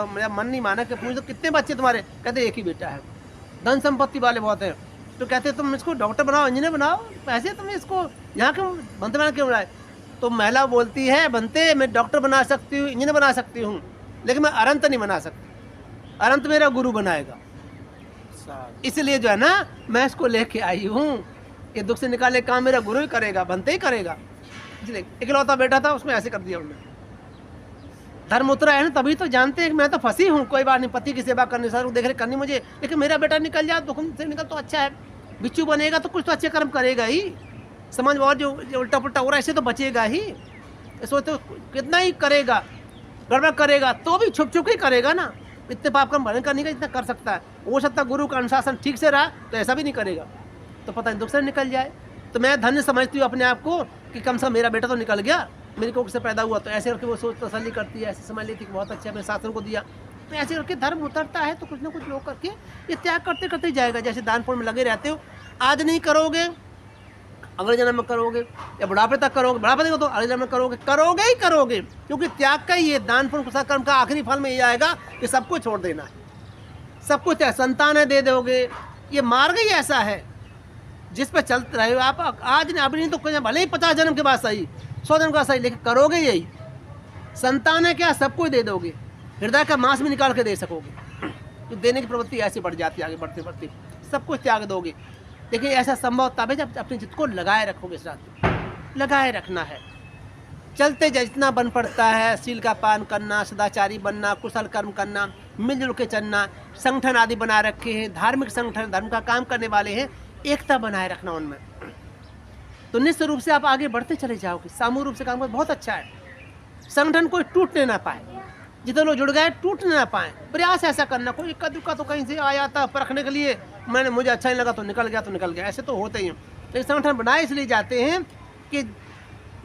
मेरा मन नहीं माना कि पूछ दो कितने बच्चे तुम्हारे, कहते एक ही बेटा है, धन संपत्ति वाले बहुत हैं। तो कहते तुम इसको डॉक्टर बनाओ, इंजीनियर बनाओ, पैसे तुम इसको यहाँ क्यों बनते बना क्यों बनाए। तो महिला बोलती है बनते मैं डॉक्टर बना सकती हूँ, इंजीनियर बना सकती हूँ, लेकिन मैं अनंत नहीं बना सकती, अनंत मेरा गुरु बनाएगा, इसलिए जो है ना मैं इसको लेके आई हूँ, ये दुख से निकाले काम मेरा गुरु ही करेगा, बनते ही करेगा। इसलिए इकलौता बेटा था उसमें ऐसे कर दिया उन्होंने। धर्म उतरा है ना तभी तो जानते हैं कि मैं तो फंसी हूँ, कोई बात नहीं, पति की सेवा करनी, सारू देख रहे करनी मुझे, लेकिन मेरा बेटा निकल जाए दुख से निकल तो अच्छा है, बिच्छू बनेगा तो कुछ तो अच्छे कर्म करेगा ही, समाज और जो उल्टा पुल्टा हो रहा है ऐसे तो बचेगा ही, इसको तो कितना ही करेगा, गड़बड़ करेगा तो भी छुप छुप ही करेगा ना, इतने पाप कर्म भरण करने का जितना कर सकता है। हो सकता है गुरु का अनुशासन ठीक से रहा तो ऐसा भी नहीं करेगा, तो पता नहीं दुख से निकल जाए। तो मैं धन्य समझती हूँ अपने आप को कि कम से कम मेरा बेटा तो निकल गया, मेरे को से पैदा हुआ, तो ऐसे करके वो सोच तसल्ली करती है, ऐसे समझ लेती कि बहुत अच्छा अपने शासन को दिया, तो ऐसे करके धर्म उतरता है, तो कुछ ना कुछ लोग करके ये त्याग करते करते ही जाएगा। जैसे दान पुण्य में लगे रहते हो, आज नहीं करोगे अगले जन्म में करोगे, या बुढ़ापे तक करोगे, बुढ़ापे तक तो अगले जन्म में करोगे ही करोगे, क्योंकि त्याग का ही ये दान पुण्य कुशल कर्म का आखिरी फल में ये आएगा कि सबको छोड़ देना है, सब कुछ संतानें दे दोगे। ये मार्ग ही ऐसा है जिस पर चलते रहे हो आप। आज नहीं अभी नहीं तो भले ही 50 जन्म के बाद सही, 100 जन्म के बाद सही, लेकिन करोगे यही। संतानें क्या सब कुछ दे दोगे, हृदय का मांस भी निकाल के दे सकोगे। तो देने की प्रवृत्ति ऐसी बढ़ जाती है, आगे बढ़ते बढ़ते सब कुछ त्याग दोगे। लेकिन ऐसा संभव तब है जब अपने चित्त को लगाए रखोगे। इस रास्ते लगाए रखना है, चलते जितना बन पड़ता है, सील का पालन करना, सदाचारी बनना, कुशल कर्म करना, मिलजुल के चलना, संगठन आदि बना रखे हैं, धार्मिक संगठन धर्म का काम करने वाले हैं, एकता बनाए रखना उनमें, तो निश्चित रूप से आप आगे बढ़ते चले जाओगे। सामूहिक रूप से काम करना बहुत अच्छा है। संगठन कोई टूटने ना पाए, जितने लोग जुड़ गए टूटने ना पाए, प्रयास ऐसा करना। कोई इक्का दुक्का तो कहीं से आया था परखने के लिए, मैंने मुझे अच्छा नहीं लगा तो निकल गया, ऐसे तो होते ही हैं। लेकिन संगठन बनाए इसलिए जाते हैं कि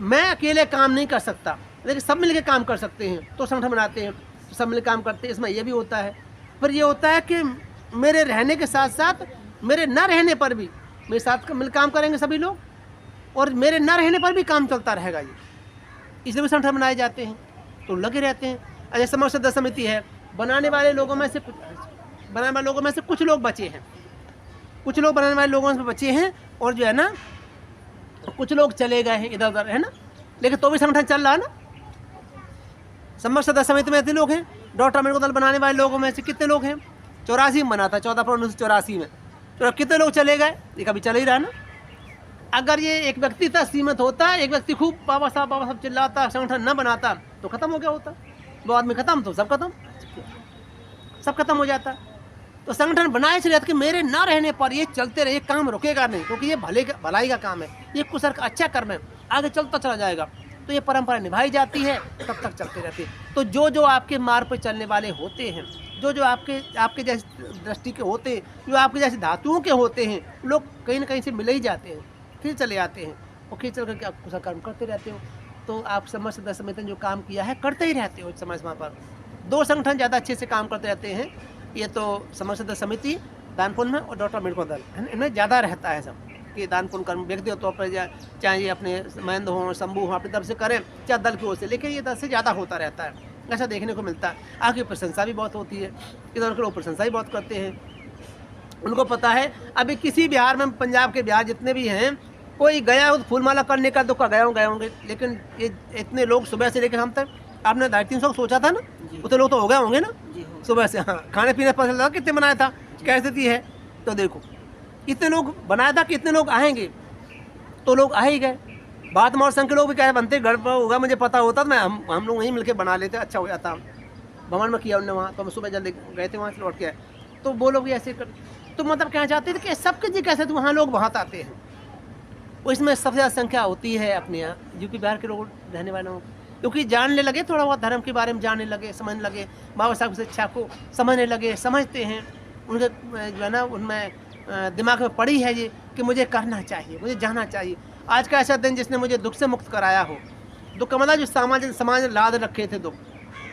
मैं अकेले काम नहीं कर सकता, लेकिन सब मिलकर काम कर सकते हैं, तो संगठन बनाते हैं, सब मिलकर काम करते हैं। इसमें यह भी होता है, फिर ये होता है कि मेरे रहने के साथ साथ मेरे न रहने पर भी मेरे साथ मिल काम करेंगे सभी लोग, और मेरे न रहने पर भी काम चलता रहेगा। ये इसलिए भी संगठन बनाए जाते हैं, तो लगे रहते हैं। अजय समग्र सदस्य समिति है, बनाने वाले लोगों में से कुछ लोग बचे हैं, कुछ लोग बनाने वाले लोगों से बचे हैं, और जो है ना कुछ लोग चले गए हैं इधर उधर, है ना, लेकिन तो भी संगठन चल रहा है ना। समग्र सदस्य समिति में ऐसे लोग हैं, डॉक्टर अम्बेडकर दल बनाने वाले लोगों में से कितने लोग हैं, 84 में बना था, 14 फरवरी 1984 में, तो कितने लोग चले गए, ये कभी चल ही रहा ना। अगर ये एक व्यक्ति तक सीमित होता, एक व्यक्ति खूब बाबा साहब चिल्लाता, संगठन न बनाता, तो खत्म हो गया होता। वो आदमी खत्म तो सब खत्म हो जाता। तो संगठन बनाए इसलिए कि मेरे ना रहने पर ये चलते रहे, काम रुकेगा नहीं, क्योंकि ये भलाई का काम है, ये कुशल का अच्छा कर्म है, आगे चलता चला जाएगा। तो ये परंपरा निभाई जाती है, तब तक चलते रहती है। तो जो आपके मार्ग पर चलने वाले होते हैं, जो आपके जैसे दृष्टि के होते हैं, जो आपके जैसे धातुओं के होते हैं, लोग कहीं ना कहीं से मिले ही जाते हैं, फिर चले आते हैं, और फिर चल करके आप कुशल कर्म करते रहते हो। तो आप समग्र सदस्य समिति ने जो काम किया है करते ही रहते हो। समय समय पर 2 संगठन ज़्यादा अच्छे से काम करते रहते हैं, ये तो समग्र सदस्य समिति दान पुण्य में और डॉक्टर अम्बेडकर दल, इनमें ज़्यादा रहता है सब कि दान पुण्य कर्म व्यक्तिगत तौर पर चाहे ये अपने महेंद्र हों, शंभू हों, अपनी तरफ से करें, चाहे दल की ओर से, लेकिन ये दल से ज़्यादा होता रहता है, ऐसा देखने को मिलता है। आगे प्रशंसा भी बहुत होती है, इधर के लोग प्रशंसा भी बहुत करते हैं। उनको पता है अभी किसी बिहार में, पंजाब के बिहार जितने भी हैं, कोई गया हो फूलमाला करने का, दुख गए होंगे, लेकिन ये इतने लोग सुबह से लेकर हम तक, आपने 250-300 सोचा था ना, उतने लोग तो हो गए होंगे ना सुबह से। हाँ, खाने पीने पता चला कितने बनाया था, क्या स्थिति है, तो देखो इतने लोग बनाया था कि इतने लोग आएंगे, तो लोग आ ही गए। बात मोर संघ के लोग भी क्या बनते, घर पर होगा, मुझे पता होता तो मैं हम लोग वहीं मिलकर बना लेते, अच्छा हो जाता। भवन में किया उन्होंने वहाँ, तो हम सुबह जल्दी गए थे, वहाँ से लौट के आए, तो वो लोग भी ऐसे कर, तो मतलब क्या चाहते थे कि सबके जी कैसे, तो वहाँ लोग बहुत आते हैं। वो इसमें सबसे ज़्यादा संख्या होती है अपने यहाँ यूपी बिहार के लोग रहने वालों को, क्योंकि जानने लगे, थोड़ा बहुत धर्म के बारे में जानने लगे, समझने लगे, बाबा साहब की शिक्षा को समझने लगे, समझते हैं। उनके जो है ना उनमें दिमाग में पड़ी है ये कि मुझे करना चाहिए, मुझे जाना चाहिए। आज का ऐसा दिन जिसने मुझे दुख से मुक्त कराया हो, दुख का मतलब जो समाज लाद रखे थे दुख,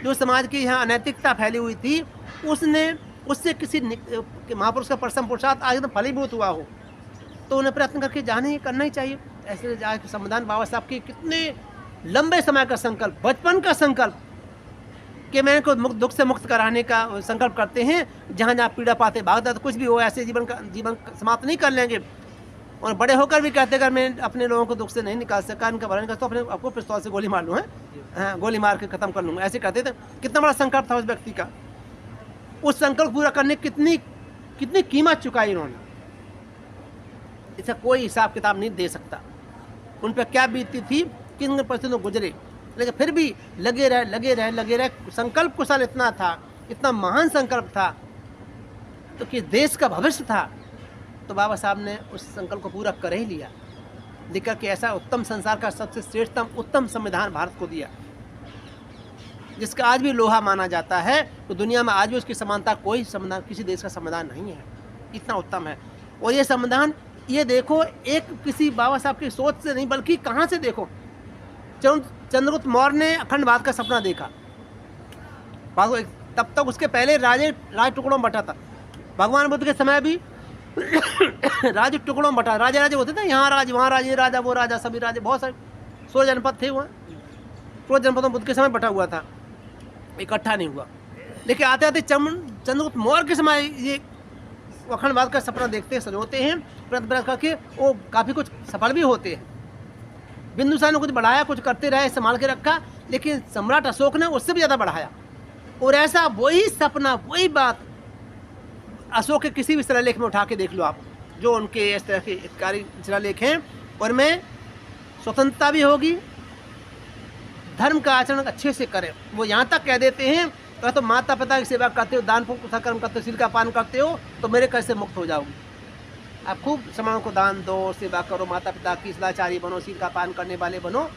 जो समाज की यहाँ अनैतिकता फैली हुई थी, उससे किसी महापुरुष का परसम पुरुषार्थ आज एकदम फलीभूत हुआ हो, तो उन्हें प्रयत्न करके जाने ही करना ही चाहिए। ऐसे आज के संविधान बाबा साहब के कितने लंबे समय का संकल्प, बचपन का संकल्प कि मैंने को दुख से मुक्त कराने का संकल्प करते हैं, जहाँ जहाँ पीड़ा पाते भागता, तो कुछ भी हो ऐसे जीवन समाप्त नहीं कर लेंगे। और बड़े होकर भी कहते अगर मैं अपने लोगों को दुख से नहीं निकाल सका, इनका भरण कर, तो अपने आपको पिस्तौल से गोली मार लूँ, हाँ, गोली मार के ख़त्म कर लूँगा, ऐसे कहते थे। कितना बड़ा संकल्प था उस व्यक्ति का, उस संकल्प पूरा करने कितनी कीमत चुकाई इन्होंने, इसका कोई हिसाब किताब नहीं दे सकता। उन पर क्या बीती थी, किन परिस्थितियों गुजरे, लेकिन फिर भी लगे रहे। संकल्प कुशल इतना था, इतना महान संकल्प था, तो कि देश का भविष्य था, तो बाबा साहब ने उस संकल्प को पूरा कर ही लिया, लिखकर के ऐसा उत्तम संसार का सबसे श्रेष्ठतम उत्तम संविधान भारत को दिया, जिसका आज भी लोहा माना जाता है। तो दुनिया में आज भी उसकी समानता कोई संविधान, किसी देश का संविधान नहीं है, इतना उत्तम है। और ये संविधान, ये देखो, एक किसी बाबा साहब की सोच से नहीं, बल्कि कहाँ से देखो, चंद्रगुप्त मौर्य ने अखंड भारत का सपना देखा। बात को तब तक उसके पहले राज टुकड़ों में बटा था। भगवान बुद्ध के समय भी राज टुकड़ों में बटा, राजा होते थे, यहाँ राज वहाँ राज, ये राजा वो राजा, सभी राजे बहुत सारे 16 जनपद थे वहाँ। 16 जनपदों बुद्ध के समय बटा हुआ था, इकट्ठा नहीं हुआ। लेकिन आते आते चंद्रगुप्त मौर्य के समय ये अखंडवाद का सपना देखते हैं, सजोते हैं, प्रयास करके वो काफ़ी कुछ सफल भी होते हैं। बिंदुसार ने कुछ बढ़ाया, कुछ करते रहे, संभाल के रखा, लेकिन सम्राट अशोक ने उससे भी ज़्यादा बढ़ाया। और ऐसा वही सपना, वही बात अशोक के किसी भी शिलालेख में उठा के देख लो आप, जो उनके इस तरह के हितकारी शिलालेख हैं, और में स्वतंत्रता भी होगी, धर्म का आचरण अच्छे से करें। वो यहाँ तक कह देते हैं, तो माता पिता की सेवा करते हो, दान पुण्य कर्म करते हो, शील का पान करते हो, तो मेरे कर से मुक्त हो जाओगे। आप खूब समाज को दान दो, सेवा करो, माता पिता की सदाचारी बनो, शील का पान करने वाले बनो,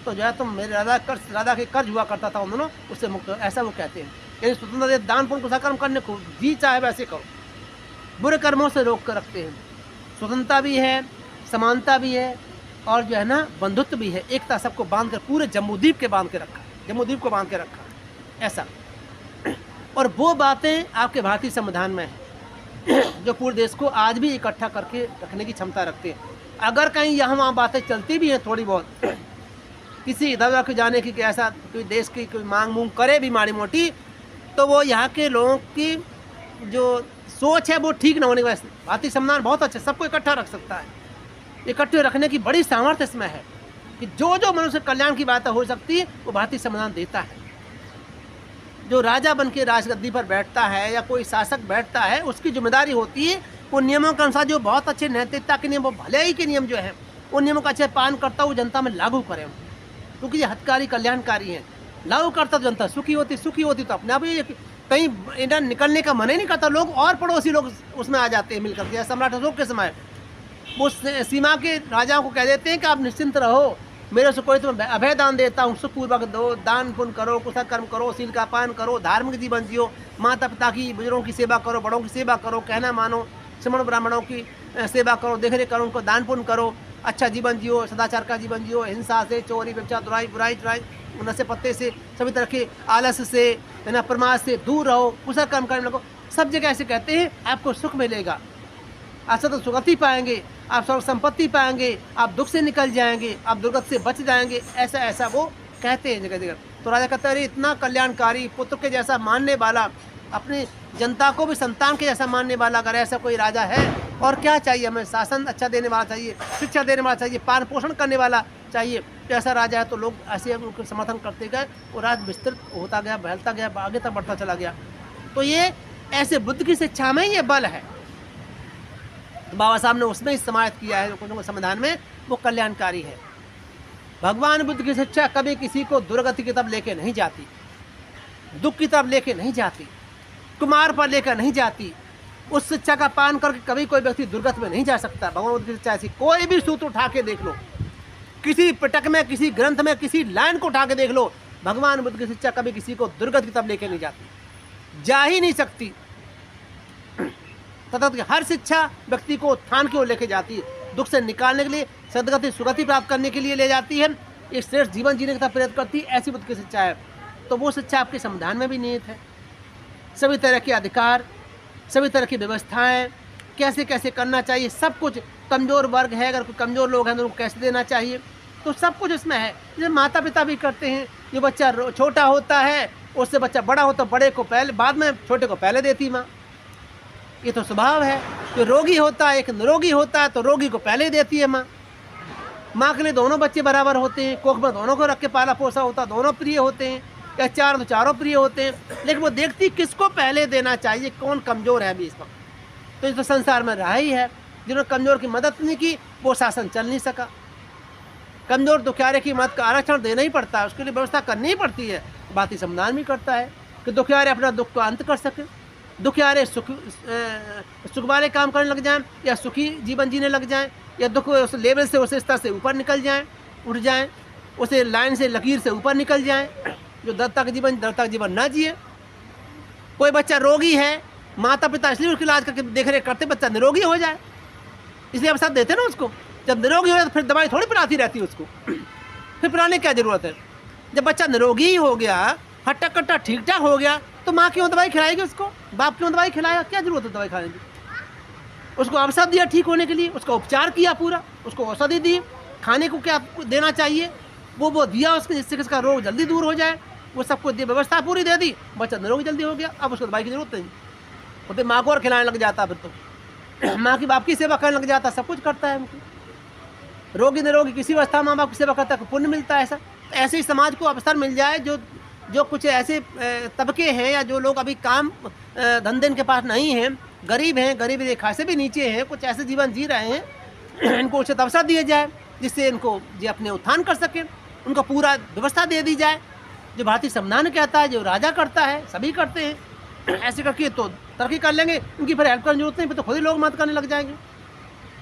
तो जो है तुम मेरे राधा के कर्ज हुआ करता था उन दोनों, उससे मुक्त हो, ऐसा वो कहते हैं। यदि स्वतंत्रता दान पुण्य कर्म करने को जी चाहे वैसे करो, बुरे कर्मों से रोक कर रखते हैं। स्वतंत्रता भी है, समानता भी है, और जो है ना बंधुत्व भी है, एकता सबको बांध कर, पूरे जम्बूद्वीप को बांध के रखा ऐसा। और वो बातें आपके भारतीय संविधान में हैं, जो पूरे देश को आज भी इकट्ठा करके रखने की क्षमता रखते हैं। अगर कहीं यहाँ वहाँ बातें चलती भी हैं थोड़ी बहुत, किसी इधर उधर जाने की, कि ऐसा कोई देश की कोई मांग मूंग करे भी माड़ी मोटी, तो वो यहाँ के लोगों की जो सोच है वो ठीक ना होने की वजह से। भारतीय संविधान बहुत अच्छा, सबको इकट्ठा रख सकता है, इकट्ठे रखने की बड़ी सामर्थ्य इसमें है, कि जो जो मनुष्य कल्याण की बात हो सकती है वो भारतीय संविधान देता है। जो राजा बन के राजगद्दी पर बैठता है या कोई शासक बैठता है, उसकी जिम्मेदारी होती है वो नियमों के अनुसार, जो बहुत अच्छे नैतिकता के नियम, वो भलाई के नियम जो है, उन नियमों का अच्छे पालन करता हुआ जनता में लागू करें, क्योंकि ये हितकारी कल्याणकारी हैं। लागू करता तो जनता सुखी होती तो अपने आप ही कहीं इधर निकलने का मन ही नहीं करता, लोग और पड़ोसी लोग उसमें आ जाते हैं मिलकर के। सम्राट अशोक के समय वो सीमा के राजाओं को कह देते हैं कि आप निश्चिंत रहो, मेरे से कोई तुम्हें अभय दान देता हूँ, सुखपूर्वक दो, दान पुण्य करो, कुशल कर्म करो, शील का पान करो, धार्मिक जीवन जियो, माता पिता की, बुजुर्गों की सेवा करो, बड़ों की सेवा करो, कहना मानो, श्रमण ब्राह्मणों की सेवा करो, देख रेख करो, उनको दान पुण्य करो, अच्छा जीवन जियो, सदाचार का जीवन जियो, हिंसा से, चोरी व्यभिचार बुराई नशे पत्ते से, सभी तरह के आलस से, है ना, प्रमाद से दूर रहो, कुशल कर्म करने लगो। सब जगह ऐसे कहते हैं, आपको सुख मिलेगा, आप सतत सुगति पाएंगे, आप सर्व संपत्ति पाएंगे, आप दुख से निकल जाएंगे, आप दुर्गत से बच जाएंगे, ऐसा वो कहते हैं जगह जगह। तो राजा कहते हैं, अरे इतना कल्याणकारी, पुत्र के जैसा मानने वाला, अपनी जनता को भी संतान के जैसा मानने वाला अगर ऐसा कोई राजा है, और क्या चाहिए हमें? शासन अच्छा देने वाला चाहिए, शिक्षा देने वाला चाहिए, पालन पोषण करने वाला चाहिए। तो ऐसा राजा है, तो लोग ऐसे उनको समर्थन करते गए और राज विस्तृत होता गया, फैलता गया, आगे तक बढ़ता चला गया। तो ये ऐसे बुद्ध की शिक्षा में ये बल है। बाबा साहब ने उसमें इस्तेमाल किया है, जो संविधान में, वो कल्याणकारी है। भगवान बुद्ध की शिक्षा कभी किसी को दुर्गति की तरफ लेके नहीं जाती, दुख की तरफ लेके नहीं जाती, कुमार पर लेकर नहीं जाती। उस शिक्षा का पालन करके कभी कोई व्यक्ति दुर्गत में नहीं जा सकता। भगवान बुद्ध की शिक्षा ऐसी, कोई भी सूत्र उठा के देख लो, किसी पिटक में, किसी ग्रंथ में, किसी लाइन को उठा के देख लो, भगवान बुद्ध की शिक्षा कभी किसी को दुर्गत की तरफ लेके नहीं जाती, जा ही नहीं सकती। तथा हर शिक्षा व्यक्ति को उत्थान की ओर लेके जाती है, दुख से निकालने के लिए, सदगति सुगति प्राप्त करने के लिए ले जाती है, एक श्रेष्ठ जीवन जीने की तरफ प्रेरित करती है। ऐसी बुद्ध की शिक्षा है। तो वो शिक्षा आपके संविधान में भी निहित है। सभी तरह के अधिकार, सभी तरह की व्यवस्थाएं, कैसे कैसे करना चाहिए, सब कुछ। कमज़ोर वर्ग है, अगर कोई कमज़ोर लोग हैं तो उनको कैसे देना चाहिए, तो सब कुछ इसमें है। जैसे माता पिता भी करते हैं, ये बच्चा छोटा होता है, उससे बच्चा बड़ा होता, बड़े को पहले, बाद में छोटे को पहले देती माँ। ये तो स्वभाव है। जो रोगी होता है, एक निरोगी होता है, तो रोगी को पहले देती है माँ। माँ के लिए दोनों बच्चे बराबर होते हैं, कोख में दोनों को रख के पाला पोसा होता, दोनों प्रिय होते हैं, या चार तो चारों प्रिय होते हैं। लेकिन वो देखती किसको पहले देना चाहिए, कौन कमज़ोर है अभी इस वक्त। तो ये तो संसार में रहा ही है। जिन्होंने कमज़ोर की मदद नहीं की, वो शासन चल नहीं सका। कमज़ोर दुखियारे की मदद का आरक्षण देना ही पड़ता है, उसके लिए व्यवस्था करनी ही पड़ती है। भारतीय संविधान भी करता है कि दुखियारे अपना दुख का अंत कर सके, दुखियारे सुख वाले काम करने लग जाएं, या सुखी जीवन जीने लग जाएं, या दुख उस लेवल से, उस स्तर से ऊपर निकल जाएं, उठ जाएं, उसे लाइन से, लकीर से ऊपर निकल जाएं, जो दत्तक जीवन ना जिए। कोई बच्चा रोगी है, माता पिता इसलिए उसकी इलाज करके देख रेख करते, बच्चा निरोगी हो जाए, इसलिए अब साथ देते ना उसको। जब निरोगी हो जाए तो फिर दवाई थोड़ी पिलाती रहती है उसको, फिर पिलाने की क्या ज़रूरत है। जब बच्चा निरोगी ही हो गया हट्टा कट्टा ठीक ठाक हो गया तो माँ क्यों दवाई खिलाएगी उसको, बाप क्यों दवाई खिलाएगा, क्या जरूरत है दवाई खाने की। उसको अवसर दिया ठीक होने के लिए, उसका उपचार किया पूरा, उसको औषधि दी, खाने को क्या देना चाहिए वो दिया उसको, जिससे कि उसका रोग जल्दी दूर हो जाए, वो सबको व्यवस्था पूरी दे दी, बच्चा निरोगी जल्दी हो गया। अब उसको दवाई की जरूरत नहीं, वो तो माँ को और खिलाने लग जाता, फिर तो माँ की बाप की सेवा करने लग जाता, सब कुछ करता है उनको। रोगी निरोगी किसी अवस्था माँ बाप की सेवा करता है, पुण्य मिलता है। ऐसे ही समाज को अवसर मिल जाए, जो कुछ ऐसे तबके हैं या जो लोग अभी काम धंधे इनके पास नहीं हैं, गरीब हैं, गरीबी रेखा से भी नीचे हैं, कुछ ऐसे जीवन जी रहे हैं, इनको उचित अवसर दिए जाए जिससे इनको ये अपने उत्थान कर सकें, उनको पूरा व्यवस्था दे दी जाए, जो भारतीय संविधान कहता है, जो राजा करता है, सभी करते हैं। ऐसे करके तो तरक्की कर लेंगे, उनकी फिर हेल्प करने की जरूरत नहीं, फिर तो खुद ही लोग मदद करने लग जाएंगे।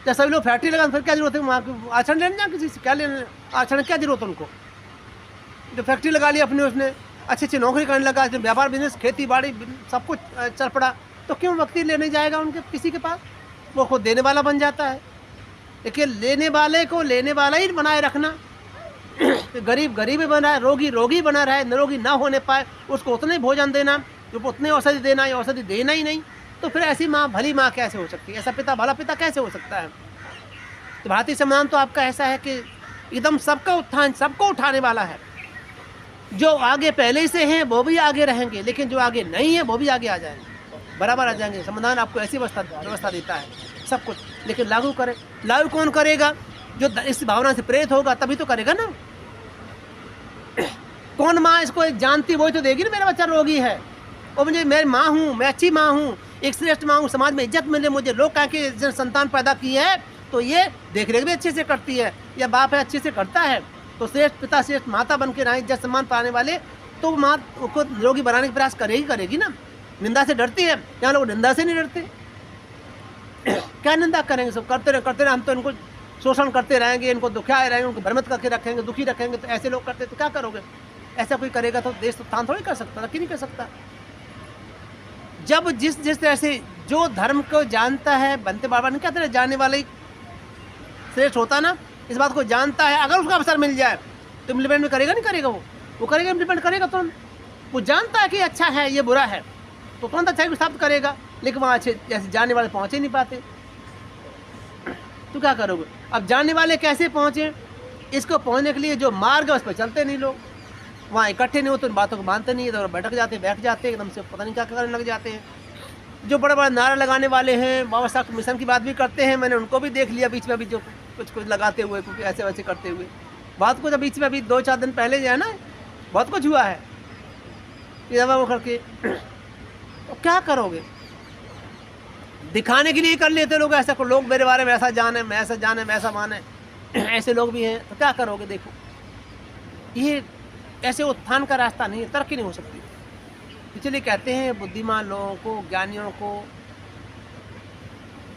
जब सभी लोग फैक्ट्री लगाएं फिर क्या जरूरत है वहाँ आचरण लेने जाए, किसी से क्या लेने आचरण, क्या जरूरत है उनको। जो फैक्ट्री लगा ली अपने, उसने अच्छी अच्छी नौकरी करने लगा, व्यापार बिजनेस खेती बाड़ी सब कुछ चल पड़ा, तो क्यों व्यक्ति लेने जाएगा उनके किसी के पास, वो खुद देने वाला बन जाता है। देखिए लेने वाले को लेने वाला ही बनाए रखना, गरीब गरीब ही बना है, रोगी रोगी बना रहे, निरोगी ना होने पाए, उसको उतने भोजन देना, जो उतने औषधि देना, या औषधि देना ही नहीं, तो फिर ऐसी माँ भली माँ कैसे हो सकती है, ऐसा पिता भला पिता कैसे हो सकता है। तो भारतीय संविधान तो आपका ऐसा है कि एकदम सबका उत्थान, सबको उठाने वाला है। जो आगे पहले से हैं वो भी आगे रहेंगे, लेकिन जो आगे नहीं है वो भी आगे आ जाएंगे, बराबर आ जाएंगे। संविधान आपको ऐसी व्यवस्था देता है सब कुछ, लेकिन लागू करे, लागू कौन करेगा, जो इस भावना से प्रेरित होगा तभी तो करेगा ना। कौन माँ इसको जानती वही तो देगी ना, मेरा बच्चा रोगी है और मुझे, मेरी माँ हूँ, मैं अच्छी माँ हूँ, एक श्रेष्ठ माँ हूँ, समाज में इज्जत मिले मुझे, लोग कह के संतान पैदा की है तो ये देख रेख भी अच्छे से करती है, या बाप है अच्छे से करता है, तो श्रेष्ठ पिता श्रेष्ठ माता बन के रहे, इज्जत सम्मान पाने वाले, तो माँ को निरोगी बनाने का प्रयास करेगी ना। निंदा से डरती है, यहाँ लोग निंदा से नहीं डरते, क्या निंदा करेंगे, सब करते रहे, हम तो इनको शोषण करते रहेंगे, इनको दुखियाए रहेंगे, उनको भ्रमित करके रखेंगे, दुखी रखेंगे, तो ऐसे लोग करते तो क्या करोगे। ऐसा कोई करेगा तो देश उत्थान थोड़ी कर सकता, तरक्की नहीं कर सकता। जब जिस तरह से जो धर्म को जानता है, बनते बाबा ने कहते हैं जानने वाले श्रेष्ठ होता ना, इस बात को जानता है, अगर उसका अवसर मिल जाए तो इम्प्लीमेंट में करेगा नहीं करेगा, वो करेगा, इम्प्लीमेंट करेगा तुरंत। वो जानता है कि अच्छा है ये बुरा है तो तुरंत अच्छा स्थापित करेगा, लेकिन वहाँ अच्छे जैसे जानने वाले पहुँचे नहीं पाते, तो क्या करोगे। अब जानने वाले कैसे पहुँचे, इसको पहुँचने के लिए जो मार्ग है उस पर चलते नहीं लोग, वहाँ इकट्ठे नहीं होते, उन बातों को मानते नहीं, तो बैठ जाते एकदम से, पता नहीं क्या करने लग जाते हैं। जो बड़े बड़े नारा लगाने वाले हैं, बाबा साहब मिशन की बात भी करते हैं, मैंने उनको भी देख लिया बीच में, अभी जो कुछ लगाते हुए, कुछ ऐसे वैसे करते हुए, बात को जब बीच में अभी 2-4 दिन पहले जो है ना, बहुत कुछ हुआ है ये वो करके, तो क्या करोगे। दिखाने के लिए कर लेते लोग ऐसा, लोग मेरे बारे में ऐसा जाने, मैं ऐसा जाने, मैं ऐसा माने, ऐसे लोग भी हैं, तो क्या करोगे। देखो ये ऐसे उत्थान का रास्ता नहीं है, तरक्की नहीं हो सकती। इसलिए कहते हैं बुद्धिमान लोगों को, ज्ञानियों को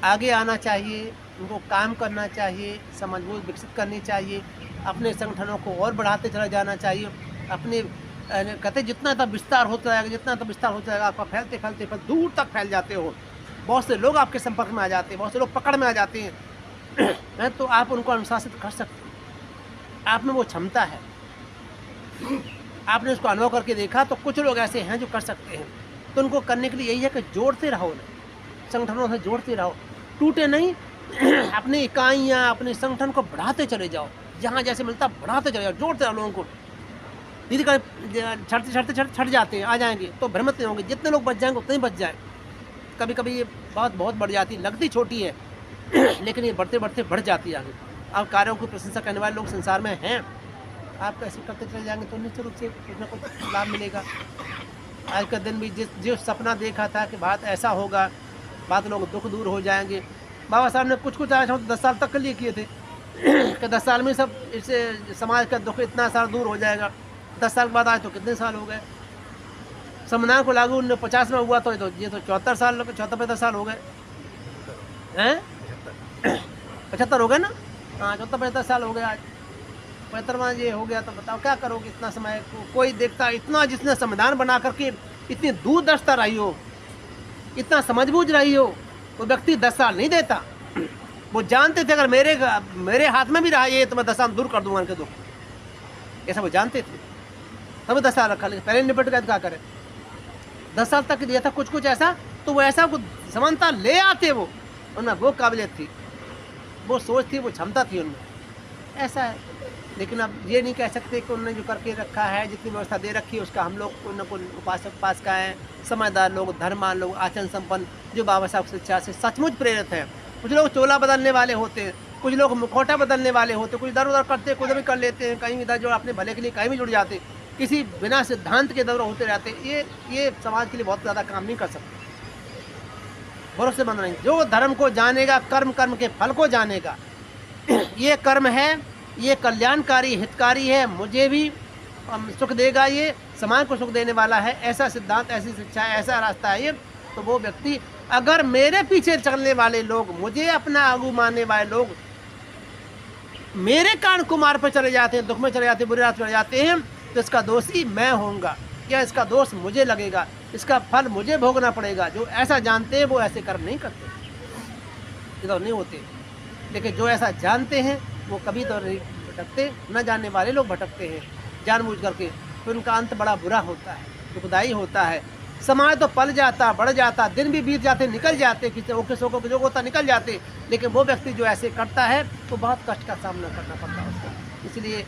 आगे आना चाहिए, उनको काम करना चाहिए, समझ बूझ विकसित करनी चाहिए, अपने संगठनों को और बढ़ाते चला जाना चाहिए। अपने कहते जितना तब विस्तार होता जाएगा, जितना तब विस्तार होता जाएगा, आपका फैलते फैलते फैल दूर तक फैल जाते हो, बहुत से लोग आपके संपर्क में आ जाते हैं, बहुत से लोग पकड़ में आ जाते हैं तो आप उनको अनुशासित कर सकते हैं, आप में वो क्षमता है, आपने उसको अनुभव करके देखा। तो कुछ लोग ऐसे हैं जो कर सकते हैं, तो उनको करने के लिए यही है कि जोड़ते रहो उन्हें, संगठनों से जोड़ते रहो, टूटे नहीं। अपनी इकाइयाँ, अपने संगठन को बढ़ाते चले जाओ, जहाँ जैसे मिलता बढ़ाते चले जाओ, जोड़ते रहो लोगों को। दीदी का छट जाते हैं, आ जाएंगे तो भ्रमित नहीं होंगे, जितने लोग बच जाएंगे उतने ही बच जाए। कभी कभी ये बात बहुत बढ़ जाती है, लगती छोटी है लेकिन ये बढ़ते बढ़ते बढ़ जाती है आगे। अब कार्यों की प्रशंसा करने वाले लोग संसार में हैं, आप कैसे करते चले जाएंगे तो निश्चित रूप से कुछ ना कुछ लाभ मिलेगा। आज का दिन भी जो सपना देखा था कि भारत ऐसा होगा, बात लोग दुख दूर हो जाएंगे, बाबा साहब ने कुछ आया 10 साल तक के लिए किए थे कि 10 साल में सब इससे समाज का दुख इतना सारा दूर हो जाएगा। 10 साल के बाद आज तो कितने साल हो गए, संविधान को लागू 1950 में हुआ तो ये तो 74 साल 74-75 साल हो गए हैं, 75 हो गए ना, हाँ 74-75 साल हो गए। आज 75वां ये हो गया, तो बताओ क्या करोगे इतना समय को। कोई देखता इतना, जिसने संविधान बना करके इतनी दूरदर्शिता रही हो, इतना समझबूझ रही हो, वो व्यक्ति 10 साल नहीं देता। वो जानते थे अगर मेरे हाथ में भी रहा ये तो मैं 10 साल दूर कर दूंगा इनके दुख, ऐसा वो जानते थे। तभी 10 साल रखा, लेकिन पहले निपट गया तो क्या करें। 10 साल तक दिया था कुछ कुछ ऐसा, तो वो ऐसा कुछ समानता ले आते, वो उनमें वो काबिलियत थी, वो सोच थी, वो क्षमता थी उनमें, ऐसा है। लेकिन अब ये नहीं कह सकते कि उन्होंने जो करके रखा है, जितनी व्यवस्था दे रखी है, उसका हम लोग कोई न कोई उपासक उपासिका हैं, समझदार लोग, धर्मान लोग, आचरण संपन्न, जो बाबा साहब की शिक्षा से सचमुच प्रेरित हैं। कुछ लोग चोला बदलने वाले होते हैं, कुछ लोग मुखौटा बदलने वाले होते, कुछ इधर उधर करते, कुछ भी कर लेते हैं, कहीं इधर जो अपने भले के लिए कहीं भी जुड़ जाते, किसी बिना सिद्धांत के दौर होते रहते। ये समाज के लिए बहुत ज़्यादा काम नहीं कर सकते, भरोसेमंद नहीं। जो धर्म को जानेगा, कर्म कर्म के फल को जानेगा, ये कर्म है, ये कल्याणकारी हितकारी है, मुझे भी सुख देगा, ये समाज को सुख देने वाला है, ऐसा सिद्धांत, ऐसी शिक्षा है, ऐसा रास्ता है ये, तो वो व्यक्ति, अगर मेरे पीछे चलने वाले लोग, मुझे अपना आगू मानने वाले लोग मेरे कारण कुमार पर चले जाते हैं, दुख में चले जाते हैं, बुरे रात चले जाते हैं, तो इसका दोषी मैं होऊंगा, या इसका दोष मुझे लगेगा, इसका फल मुझे भोगना पड़ेगा। जो ऐसा जानते हैं वो ऐसे कर्म नहीं करते, इधर नहीं होते। लेकिन जो ऐसा जानते हैं वो कभी तो नहीं भटकते, न जानने वाले लोग भटकते हैं जानबूझ करके, तो उनका अंत बड़ा बुरा होता है, दुखदायी होता है। समाज तो पल जाता, बढ़ जाता, दिन भी बीत जाते, निकल जाते, किसी ओके सोको जो होता निकल जाते, लेकिन वो व्यक्ति जो ऐसे करता है तो बहुत कष्ट का सामना करना पड़ता है उसको। इसलिए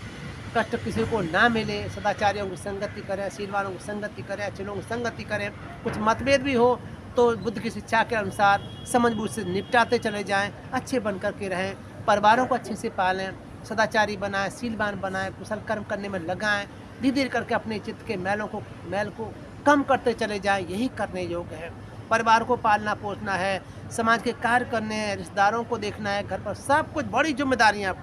कष्ट किसी को ना मिले, सदाचारियों की संगति करें, शीलवानों की संगति करें, अच्छे लोगों की संगति करें। कुछ मतभेद भी हो तो बुद्ध की शिक्षा के अनुसार समझ बूझ से निपटाते चले जाएं, अच्छे बन कर के रहें, परिवारों को अच्छे से पालें, सदाचारी बनाएं, शीलवान बनाएं, कुशल कर्म करने में लगाएं, धीरे धीरे करके अपने चित्त के मैल को कम करते चले जाएं। यही करने योग्य है। परिवार को पालना पोसना है, समाज के कार्य करने हैं, रिश्तेदारों को देखना है, घर पर सब कुछ बड़ी जिम्मेदारियाँ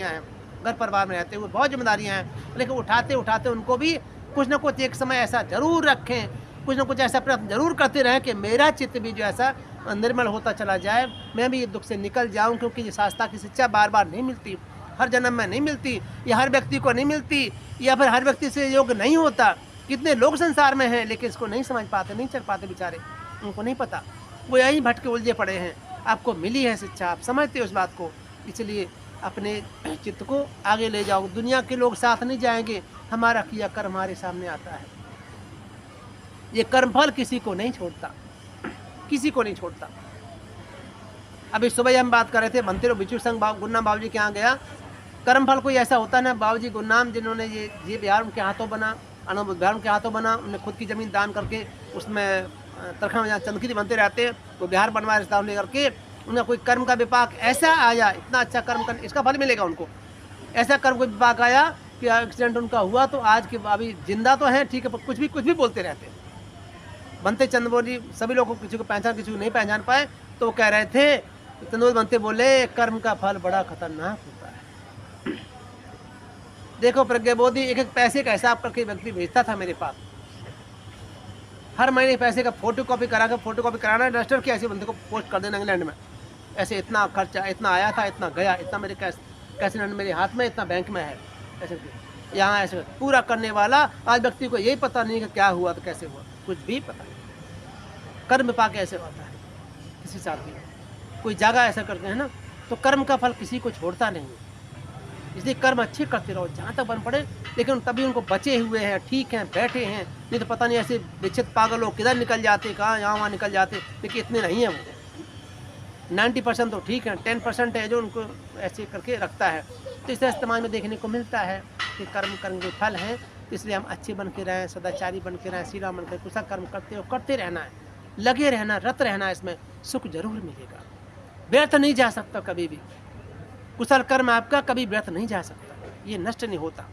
हैं। घर परिवार में रहते हुए बहुत जिम्मेदारियाँ हैं, लेकिन उठाते उठाते उनको भी कुछ ना कुछ एक समय ऐसा जरूर रखें, कुछ ना कुछ ऐसा प्रयत्न जरूर करते रहें कि मेरा चित्त भी जो ऐसा निर्मल होता चला जाए, मैं भी ये दुख से निकल जाऊं। क्योंकि ये शास्त्रा की शिक्षा बार बार नहीं मिलती, हर जन्म में नहीं मिलती, या हर व्यक्ति को नहीं मिलती, या फिर हर व्यक्ति से योग्य नहीं होता। कितने लोग संसार में हैं लेकिन इसको नहीं समझ पाते, नहीं चल पाते बेचारे, उनको नहीं पता, वो यहीं भटके उलझे पड़े हैं। आपको मिली है शिक्षा, आप समझते हो इस बात को, इसलिए अपने चित्त को आगे ले जाओ। दुनिया के लोग साथ नहीं जाएंगे, हमारा किया कर्म हमारे सामने आता है। ये कर्मफल किसी को नहीं छोड़ता, किसी को नहीं छोड़ता। अभी सुबह हम बात कर रहे थे, बनते रहो बिचू संघ गुरनाम बाबू जी के यहाँ गया। कर्मफल कोई ऐसा होता है ना, बाबू जी गुरनाम जिन्होंने ये बिहार उनके हाथों बना, अनुभव बिहार उनके हाथों बना, उन्होंने खुद की ज़मीन दान करके उसमें तरखा में जहाँ चंदखिरी बनते रहते तो बिहार बनवाया रिश्ता लेकर के, उन्हें कोई कर्म का विपाक ऐसा आया, इतना अच्छा कर्म कर इसका फल मिलेगा उनको, ऐसा कर्म का विपाक आया कि एक्सीडेंट उनका हुआ तो आज के अभी जिंदा तो हैं ठीक है, पर कुछ भी बोलते रहते हैं। बनते चंद्रबोली सभी लोगों को, किसी को पहचान किसी को नहीं पहचान पाए, तो वो कह रहे थे, चंद्रबोली बनते बोले कर्म का फल बड़ा खतरनाक होता है। देखो प्रज्ञाबोधी एक पैसे का हिसाब करके व्यक्ति भेजता था मेरे पास, हर महीने पैसे का फोटो कॉपी कराना, रजिस्टर किया, ऐसे बंदे को पोस्ट कर देना इंग्लैंड में, ऐसे इतना खर्चा, इतना आया था, इतना गया, इतना मेरे कैश मेरे हाथ में, इतना बैंक में है, ऐसे यहाँ ऐसे पूरा करने वाला। आज व्यक्ति को यही पता नहीं कि क्या हुआ तो कैसे हुआ, कुछ भी पता नहीं। कर्म विपाक ऐसे होता है किसी साथ भी, कोई जगह ऐसा करते हैं ना, तो कर्म का फल किसी को छोड़ता नहीं है। इसलिए कर्म अच्छे करते रहो जहाँ तक बन पड़े, लेकिन तभी उनको बचे हुए हैं, ठीक हैं, बैठे हैं, नहीं तो पता नहीं ऐसे विचित्र पागल लोग किधर निकल जाते, कहाँ यहाँ वहाँ निकल जाते, लेकिन इतने नहीं हैं वो। 90% तो ठीक है, 10% है जो उनको ऐसे करके रखता है। तो इस तरह समाज में देखने को मिलता है कि कर्म के फल हैं, तो इसलिए हम अच्छे बन के रहें, सदाचारी बन के रहें, सीधा बन के कुशल कर्म करते रहना है, लगे रहना, रत रहना, इसमें सुख जरूर मिलेगा, व्यर्थ नहीं जा सकता कभी भी। कुशल कर्म आपका कभी व्यर्थ नहीं जा सकता, ये नष्ट नहीं होता।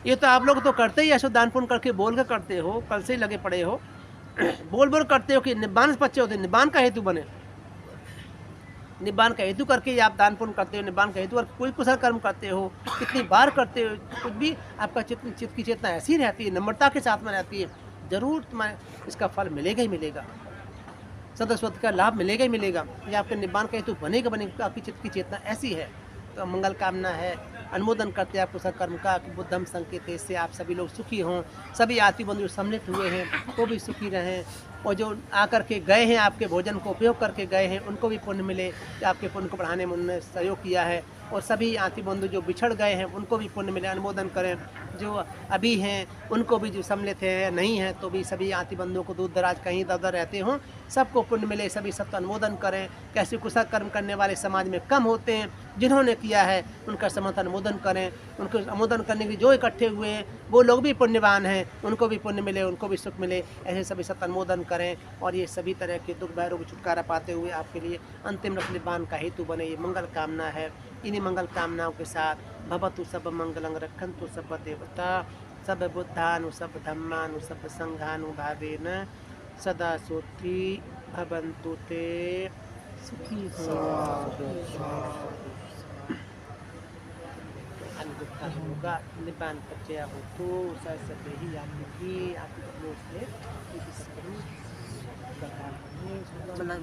ये तो आप लोग तो करते ही ऐसे दान पुण्य करके बोल कर करते हो, कल से ही लगे पड़े हो, बोल करते हो कि निब्बान बच्चे होते, निब्बान का हेतु बने, निब्बान का हेतु करके आप दान पुण्य करते हो, निब्बान का हेतु करके कोई कुशल कर्म करते हो, कितनी बार करते हो, कुछ भी आपका चित्त की चेतना ऐसी रहती है, नम्रता के साथ में रहती है, जरूर तुम्हें इसका फल मिलेगा ही मिलेगा, सदस्वत का लाभ मिलेगा ही मिलेगा। ये आपके निब्बान का हेतु बनेगा, आपकी चित्त की चेतना ऐसी है। तो मंगल कामना है, अनुमोदन करते हैं आपको सकर्म का कि बुद्धम संकेत, इससे आप सभी लोग सुखी हों, सभी आती बंधु सम्मिलित हुए हैं वो भी सुखी रहें, और जो आकर के गए हैं आपके भोजन को उपयोग करके गए हैं उनको भी पुण्य मिले कि आपके पुण्य को बढ़ाने में उन्होंने सहयोग किया है, और सभी आती बंधु जो बिछड़ गए हैं उनको भी पुण्य मिले, अनुमोदन करें। जो अभी हैं उनको भी जो सम्मिलित है नहीं है तो भी सभी आति बंधुओं को दूर दराज कहीं इधर उधर रहते हों सबको पुण्य मिले, सभी सबका अनुमोदन करें। कैसे कुशल कर्म करने वाले समाज में कम होते हैं, जिन्होंने किया है उनका समर्थन अनुमोदन करें। उनको अनुमोदन करने के जो इकट्ठे हुए हैं वो लोग भी पुण्यवान हैं, उनको भी पुण्य मिले, उनको भी सुख मिले, ऐसे सभी सबका अनुमोदन करें। और ये सभी तरह के दुख भैरों को छुटकारा पाते हुए आपके लिए अंतिम रत्नबान का हेतु बने, ये मंगल कामना है। इन्हीं मंगल कामनाओं के साथ भवतु सब मंगलं रक्षन्तु सब देवता सब बुद्धानु सब धम्मानु सब संघानुभावेन सदा सोत्रि भवन्तु ते सुखी अनुग्रह होगा निपान पचया हो तो सभी ही आपकी अपनों से मतलब